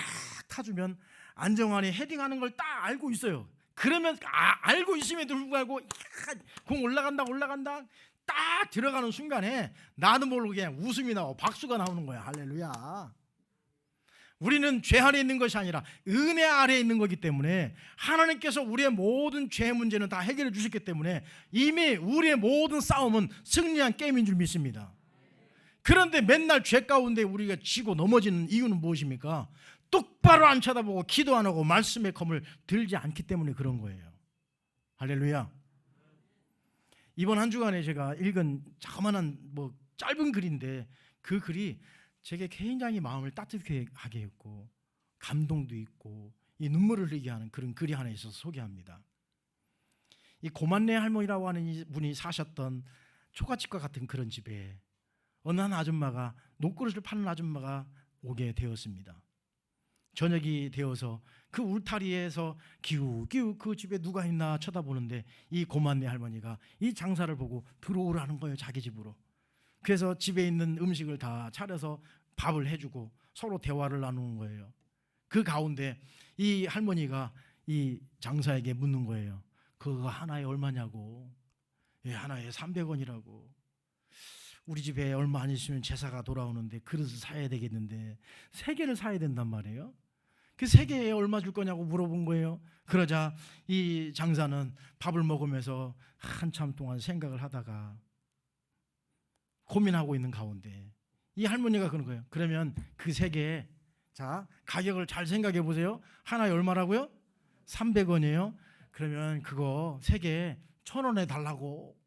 타주면 안정환이 헤딩하는 걸 딱 알고 있어요. 그러면 알고 있음에도 불구하고 공 올라간다 딱 들어가는 순간에 나도 모르게 그냥 웃음이 나오고 박수가 나오는 거야. 할렐루야. 우리는 죄 아래 있는 것이 아니라 은혜 아래 있는 거기 때문에 하나님께서 우리의 모든 죄 문제는 다 해결해 주셨기 때문에 이미 우리의 모든 싸움은 승리한 게임인 줄 믿습니다. 그런데 맨날 죄 가운데 우리가 지고 넘어지는 이유는 무엇입니까? 똑바로 안 쳐다보고 기도 안 하고 말씀의 검을 들지 않기 때문에 그런 거예요. 할렐루야. 이번 한 주간에 제가 읽은 자그마한 짧은 글인데 그 글이 제게 굉장히 마음을 따뜻하게 했고 감동도 있고 이 눈물을 흘리게 하는 그런 글이 하나 있어서 소개합니다. 이 고만네 할머니라고 하는 이 분이 사셨던 초가집과 같은 그런 집에 어느 한 아줌마가, 녹그릇을 파는 아줌마가 오게 되었습니다. 저녁이 되어서 그 울타리에서 기우기우 그 집에 누가 있나 쳐다보는데 이 고만네 할머니가 이 장사를 보고 들어오라는 거예요. 자기 집으로. 그래서 집에 있는 음식을 다 차려서 밥을 해주고 서로 대화를 나누는 거예요. 그 가운데 이 할머니가 이 장사에게 묻는 거예요. 그거 하나에 얼마냐고. 하나에 300원이라고. 우리 집에 얼마 안 있으면 제사가 돌아오는데 그릇을 사야 되겠는데 3개를 사야 된단 말이에요. 그 3개에 얼마 줄 거냐고 물어본 거예요. 그러자 이 장사는 밥을 먹으면서 한참 동안 생각을 하다가 고민하고 있는 가운데 이 할머니가 그런 거예요. 그러면 그 3개에 자 가격을 잘 생각해 보세요. 하나에 얼마라고요? 300원이에요. 그러면 그거 3개에 1,000원에 달라고.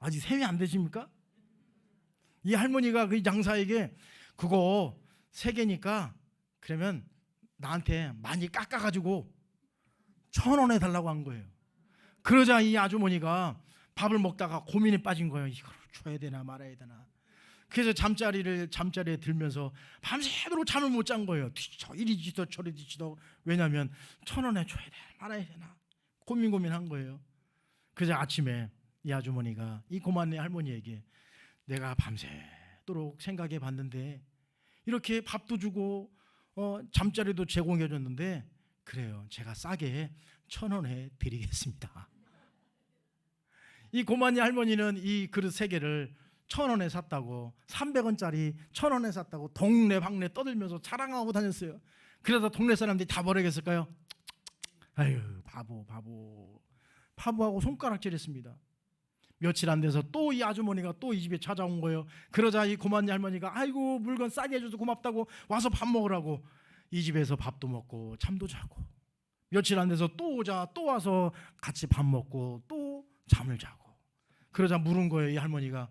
아직 셈이 안 되십니까? 이 할머니가 그 장사에게 그거 3개니까 그러면 나한테 많이 깎아가지고 1,000원에 달라고 한 거예요. 그러자 이 아주머니가 밥을 먹다가 고민에 빠진 거예요. 이걸 줘야 되나 말아야 되나. 그래서 잠자리에 들면서 밤새도록 잠을 못 잔 거예요. 뒤져 이리 뒤져 저리 뒤지도. 왜냐하면 1,000원에 줘야 돼 말아야 되나 고민한 거예요. 그래서 아침에 이 아주머니가 이 고만네 할머니에게 내가 밤새도록 생각해 봤는데 이렇게 밥도 주고 잠자리도 제공해 줬는데 그래요, 제가 싸게 1,000원에 드리겠습니다. 이 고만네 할머니는 이 그릇 3개를 1,000원에 샀다고, 300원짜리 1,000원에 샀다고 동네 방네 떠들면서 자랑하고 다녔어요. 그러다 동네 사람들이 다 뭐라겠을까요? 아유 바보하고 손가락질했습니다. 며칠 안 돼서 또 이 아주머니가 또 이 집에 찾아온 거예요. 그러자 이 고만네 할머니가 아이고 물건 싸게 해줘서 고맙다고 와서 밥 먹으라고 이 집에서 밥도 먹고 잠도 자고, 며칠 안 돼서 또 오자 또 와서 같이 밥 먹고 또 잠을 자고. 그러자 물은 거예요. 이 할머니가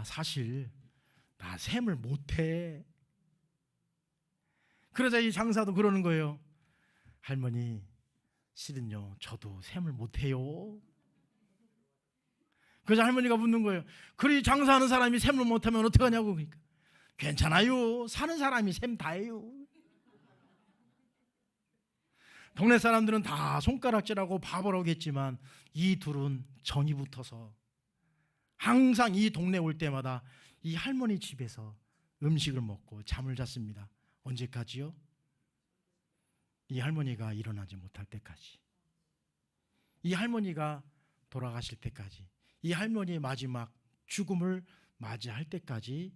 사실 나 셈을 못해. 그러자 이 장사도 그러는 거예요. 할머니 실은요 저도 셈을 못해요. 그래서 할머니가 묻는 거예요. 그리 장사하는 사람이 셈을 못하면 어떡하냐고. 그러니까 괜찮아요, 사는 사람이 셈 다해요. 동네 사람들은 다 손가락질하고 바보라고 했지만 이 둘은 정이 붙어서 항상 이 동네 올 때마다 이 할머니 집에서 음식을 먹고 잠을 잤습니다. 언제까지요? 이 할머니가 일어나지 못할 때까지, 이 할머니가 돌아가실 때까지, 이 할머니의 마지막 죽음을 맞이할 때까지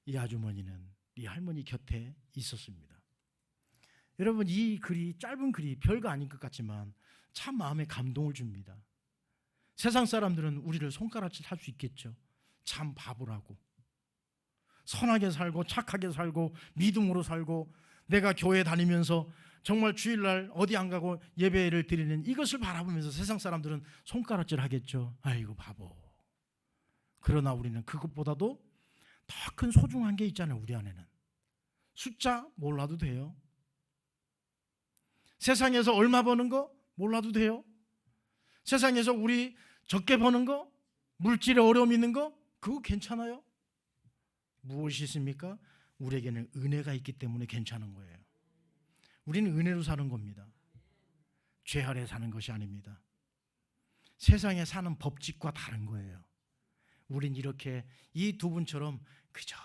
이 아주머니는 이 할머니 곁에 있었습니다. 여러분, 이 글이, 짧은 글이 별거 아닌 것 같지만 참 마음에 감동을 줍니다. 세상 사람들은 우리를 손가락질 할 수 있겠죠. 참 바보라고, 선하게 살고 착하게 살고 믿음으로 살고 내가 교회 다니면서 정말 주일날 어디 안 가고 예배를 드리는 이것을 바라보면서 세상 사람들은 손가락질 하겠죠. 아이고 바보. 그러나 우리는 그것보다도 더 큰 소중한 게 있잖아요. 우리 안에는 숫자 몰라도 돼요. 세상에서 얼마 버는 거 몰라도 돼요. 세상에서 우리 적게 버는 거, 물질에 어려움 있는 거, 그거 괜찮아요. 무엇이 있습니까? 우리에게는 은혜가 있기 때문에 괜찮은 거예요. 우리는 은혜로 사는 겁니다. 죄 아래 사는 것이 아닙니다. 세상에 사는 법칙과 다른 거예요. 우린 이렇게 이 두 분처럼 그저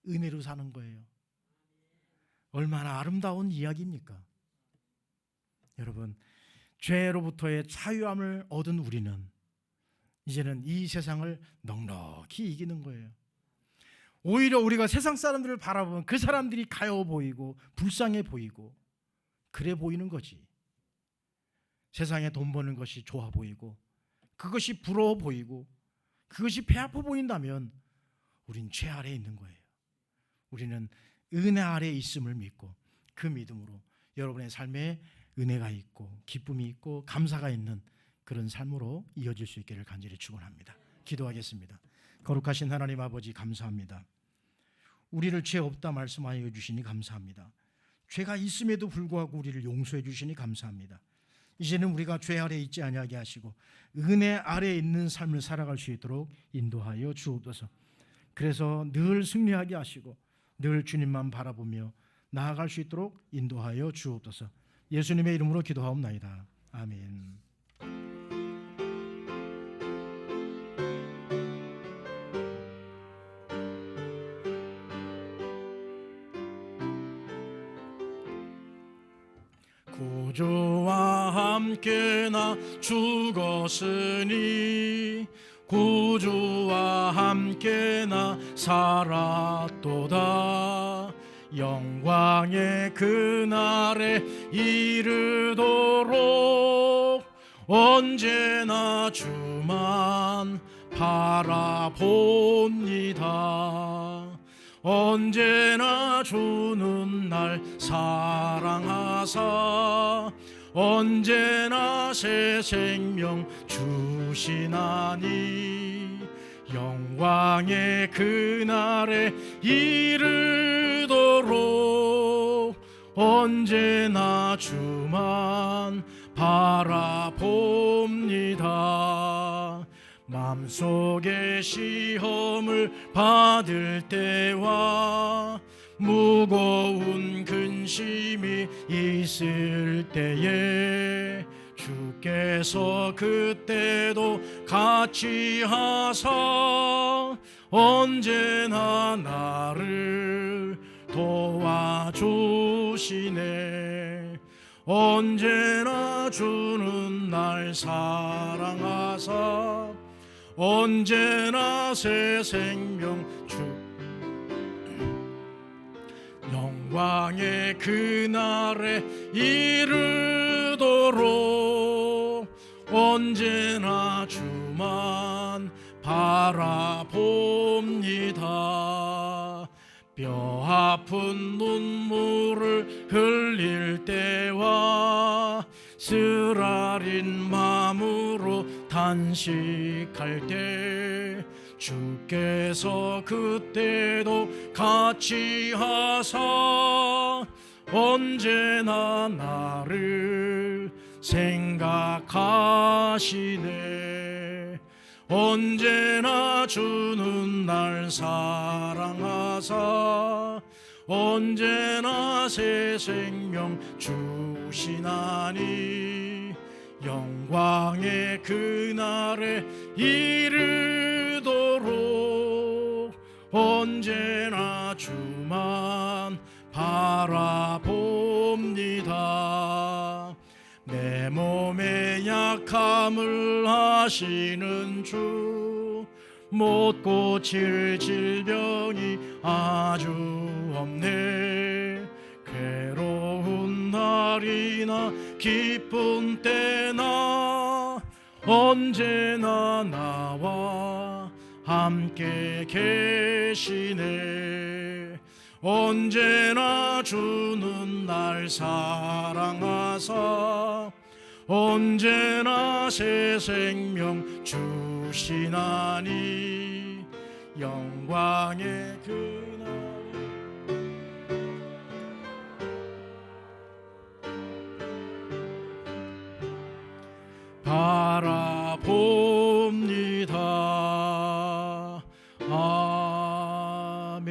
은혜로 사는 거예요. 얼마나 아름다운 이야기입니까? 여러분, 죄로부터의 자유함을 얻은 우리는 이제는 이 세상을 넉넉히 이기는 거예요. 오히려 우리가 세상 사람들을 바라보면 그 사람들이 가여워 보이고 불쌍해 보이고 그래 보이는 거지. 세상에 돈 버는 것이 좋아 보이고 그것이 부러워 보이고 그것이 배 아파 보인다면 우린 죄 아래에 있는 거예요. 우리는 은혜 아래에 있음을 믿고 그 믿음으로 여러분의 삶에 은혜가 있고 기쁨이 있고 감사가 있는 그런 삶으로 이어질 수 있기를 간절히 축원합니다. 기도하겠습니다. 거룩하신 하나님 아버지, 감사합니다. 우리를 죄 없다 말씀하여 주시니 감사합니다. 죄가 있음에도 불구하고 우리를 용서해 주시니 감사합니다. 이제는 우리가 죄 아래에 있지 아니하게 하시고 은혜 아래에 있는 삶을 살아갈 수 있도록 인도하여 주옵소서. 그래서 늘 승리하게 하시고 늘 주님만 바라보며 나아갈 수 있도록 인도하여 주옵소서. 예수님의 이름으로 기도하옵나이다. 아멘. 구주와 함께 나 죽었으니 구주와 함께 나 살았도다. 영광의 그날에 이르도록 언제나 주만 바라봅니다. 언제나 주는 날 사랑하사 언제나 새 생명 주시나니 영광의 그날에 이르도록 언제나 주만 바라봅니다. 마음속에 시험을 받을 때와 무거운 근심이 있을 때에 주께서 그때도 같이 하사 언제나 나를 도와주시네. 언제나 주는 날 사랑하사 언제나 새 생명 주 영광의 그날에 이르도록 언제나 주만 바라봅니다. 뼈 아픈 눈물을 흘릴 때와 쓰라린 마음으로 단식할 때 주께서 그때도 같이 하사 언제나 나를 생각하시네. 언제나 주는 날 사랑하사 언제나 새 생명 주시나니 영광의 그날에 이르도록 언제나 주만 바라봅니다. 내 몸의 약함을 아시는 주 못 고칠 질병이 아주 없네. 괴로운 날이나 기쁜 때나 언제나 나와 함께 계시네. 언제나 주는 날 사랑하사 언제나 새 생명 주시나니 영광의 그날 바라봅니다. 아멘.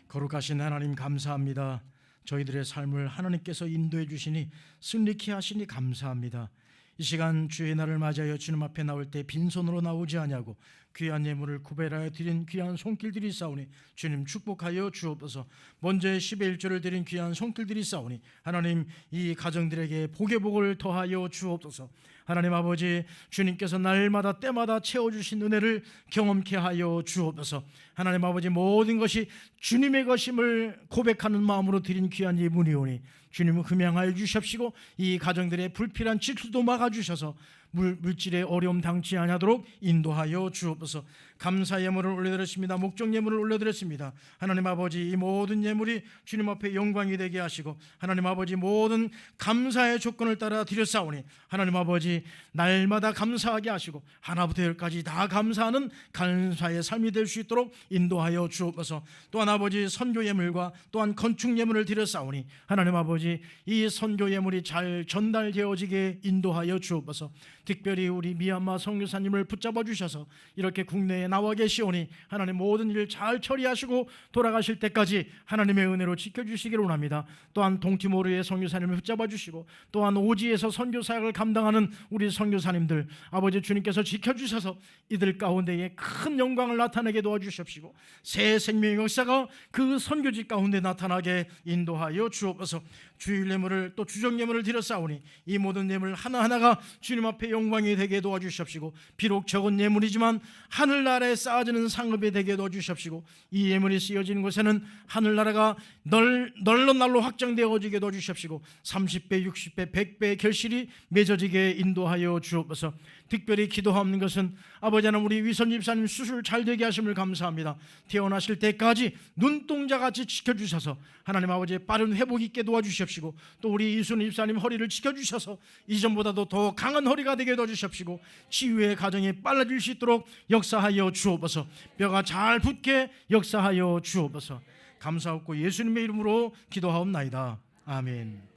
거룩하신 하나님 감사합니다. 저희들의 삶을 하나님께서 인도해 주시니 승리케 하시니 감사합니다. 이 시간 주의 날을 맞이하여 주님 앞에 나올 때 빈손으로 나오지 아니하고 귀한 예물을 구별하여 드린 귀한 손길들이 있사오니 주님 축복하여 주옵소서. 먼저 10의 1조를 드린 귀한 손길들이 있사오니 하나님 이 가정들에게 복의 복을 더하여 주옵소서. 하나님 아버지 주님께서 날마다 때마다 채워주신 은혜를 경험케 하여 주옵소서. 하나님 아버지 모든 것이 주님의 것임을 고백하는 마음으로 드린 귀한 예물이오니 주님은 흠양하여 주십시고 이 가정들의 불필요한 지출도 막아주셔서 물질의 어려움 당치 아니하도록 인도하여 주옵소서. 감사 예물을 올려드렸습니다. 목적 예물을 올려드렸습니다. 하나님 아버지 이 모든 예물이 주님 앞에 영광이 되게 하시고 하나님 아버지 모든 감사의 조건을 따라 드렸사오니 하나님 아버지 날마다 감사하게 하시고 하나부터 열까지 다 감사하는 감사의 삶이 될 수 있도록 인도하여 주옵소서. 또한 아버지 선교 예물과 또한 건축 예물을 드렸사오니 하나님 아버지 이 선교 예물이 잘 전달되어지게 인도하여 주옵소서. 특별히 우리 미얀마 선교사님을 붙잡아 주셔서 이렇게 국내에 나와 계시오니 하나님 모든 일을 잘 처리하시고 돌아가실 때까지 하나님의 은혜로 지켜주시기를 원합니다. 또한 동티모르의 선교사님을 붙잡아 주시고 또한 오지에서 선교 사역을 감당하는 우리 선교사님들 아버지 주님께서 지켜주셔서 이들 가운데에 큰 영광을 나타내게 도와주십시고 새 생명의 역사가 그 선교지 가운데 나타나게 인도하여 주옵소서. 주일 예물을 또 주정 예물을 드렸사오니 이 모든 예물 하나하나가 주님 앞에 영광이 되게 도와주십시고 비록 적은 예물이지만 하늘나라에 쌓아지는 상급이 되게 도와주십시고 이 예물이 쓰여지는 곳에는 하늘나라가 널로 날로 확장되어지게 도와주십시고 30배, 60배, 100배의 결실이 맺어지게 인도하여 주옵소서. 특별히 기도하는 것은 아버지 하나님 우리 위선 집사님 수술 잘 되게 하심을 감사합니다. 태어나실 때까지 눈동자같이 지켜주셔서 하나님 아버지 빠른 회복 있게 도와주십시고 또 우리 이순 집사님 허리를 지켜주셔서 이전보다도 더 강한 허리가 되게 도와주십시고 치유의 과정이 빨라질 수 있도록 역사하여 주옵소서. 뼈가 잘 붙게 역사하여 주옵소서. 감사하고 예수님의 이름으로 기도하옵나이다. 아멘.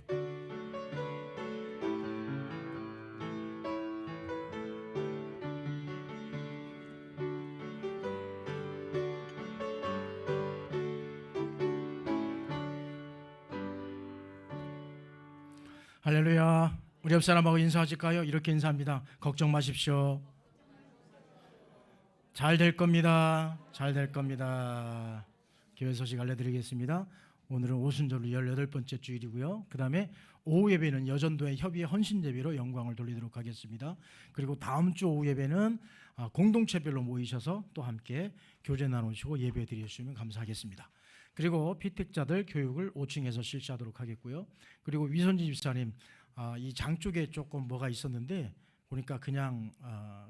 할렐루야. 우리 옆 사람하고 인사하실까요? 이렇게 인사합니다. 걱정 마십시오. 잘 될 겁니다. 잘 될 겁니다. 교회 소식 알려드리겠습니다. 오늘은 오순절 18번째 주일이고요. 그 다음에 오후 예배는 여전도의 협의의 헌신 예배로 영광을 돌리도록 하겠습니다. 그리고 다음 주 오후 예배는 공동체별로 모이셔서 또 함께 교제 나누시고 예배 드리시면 감사하겠습니다. 그리고 피택자들 교육을 5층에서 실시하도록 하겠고요. 그리고 위선지 집사님, 이 장 쪽에 조금 뭐가 있었는데 보니까 그냥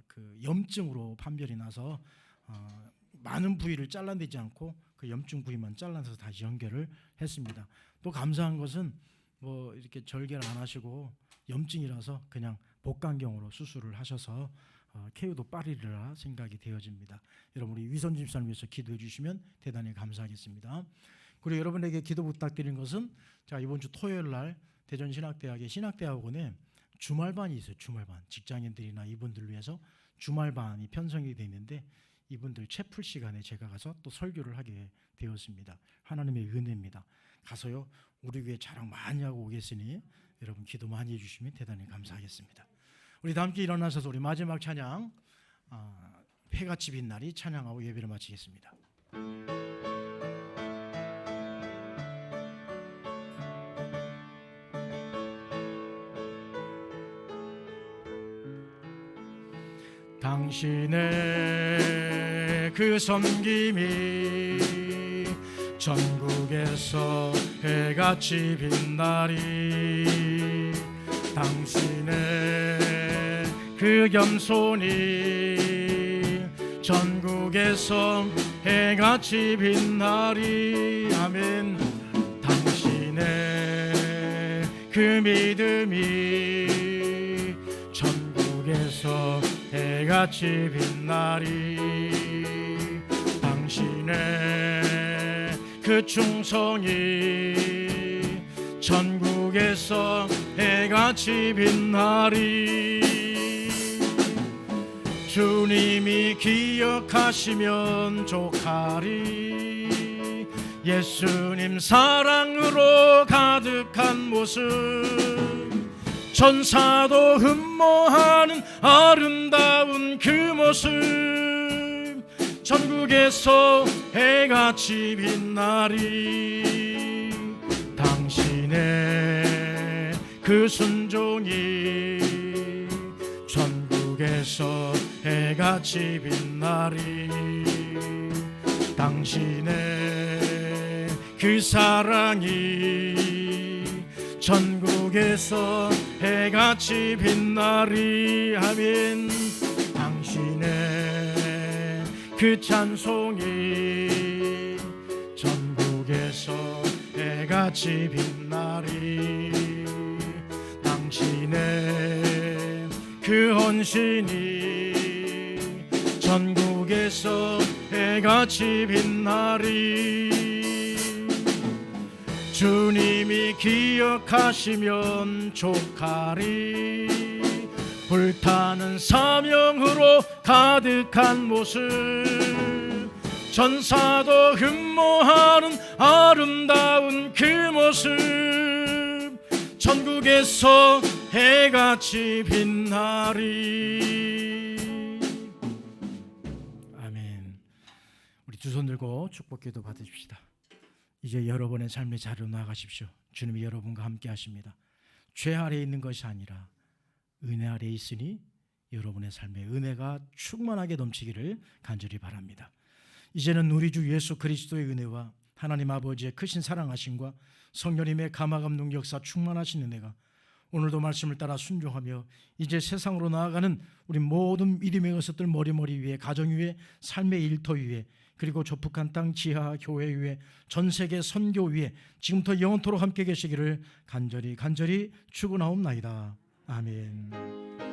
그 염증으로 판별이 나서 많은 부위를 잘라내지 않고 그 염증 부위만 잘라서 다시 연결을 했습니다. 또 감사한 것은 뭐 이렇게 절개를 안 하시고 염증이라서 그냥 복강경으로 수술을 하셔서 쾌유도 빠르리라 생각이 되어집니다. 여러분 우리 위선지 집사님 위해서 기도해 주시면 대단히 감사하겠습니다. 그리고 여러분에게 기도 부탁드리는 것은 자, 이번 주 토요일 날 대전신학대학의 신학대학원에 주말반이 있어요. 주말반. 직장인들이나 이분들을 위해서 주말반이 편성이 되어 있는데 이분들 채플 시간에 제가 가서 또 설교를 하게 되었습니다. 하나님의 은혜입니다. 가서요 우리 교회 자랑 많이 하고 오겠으니 여러분 기도 많이 해주시면 대단히 감사하겠습니다. 우리 다 함께 일어나셔서 우리 마지막 찬양 해같이 빛 날이 찬양하고 예배를 마치겠습니다. 당신의 그 섬김이 전국에서 해같이 빛나리. 당신의 그 겸손이 전국에서 해같이 빛나리. 아멘. 당신의 그 믿음이 전국에서 해같이 빛나리. 당신의 그 충성이 전국에서 해같이 빛나리. 주님이 기억하시면 족하리. 예수님 사랑으로 가득한 모습 천사도 흠모하는 아름다운 그 모습 전국에서 해같이 빛나리. 당신의 그 순종이 전국에서 해같이 빛나리. 당신의 그 사랑이 전국에서 해같이 빛나리. 아멘. 당신의 그 찬송이 전국에서 해같이 빛나리. 당신의 그 헌신이 전국에서 해같이 빛나리. 주님이 기억하시면 족하리. 불타는 사명으로 가득한 모습 전사도 흠모하는 아름다운 그 모습 전국에서 해같이 빛나리. 아멘. 우리 두 손 들고 축복기도 받으십시다. 이제 여러분의 삶의 자리로 나아가십시오. 주님이 여러분과 함께 하십니다. 죄 아래에 있는 것이 아니라 은혜 아래에 있으니 여러분의 삶에 은혜가 충만하게 넘치기를 간절히 바랍니다. 이제는 우리 주 예수 그리스도의 은혜와 하나님 아버지의 크신 사랑하심과 성령님의 감화감동 역사 충만하신 은혜가 오늘도 말씀을 따라 순종하며 이제 세상으로 나아가는 우리 모든 믿음의 것들 머리머리 위에, 가정 위에, 삶의 일터 위에, 그리고 저 북한 땅 지하 교회 위에, 전 세계 선교 위에 지금부터 영원토록 함께 계시기를 간절히 축원하옵나이다. 아멘.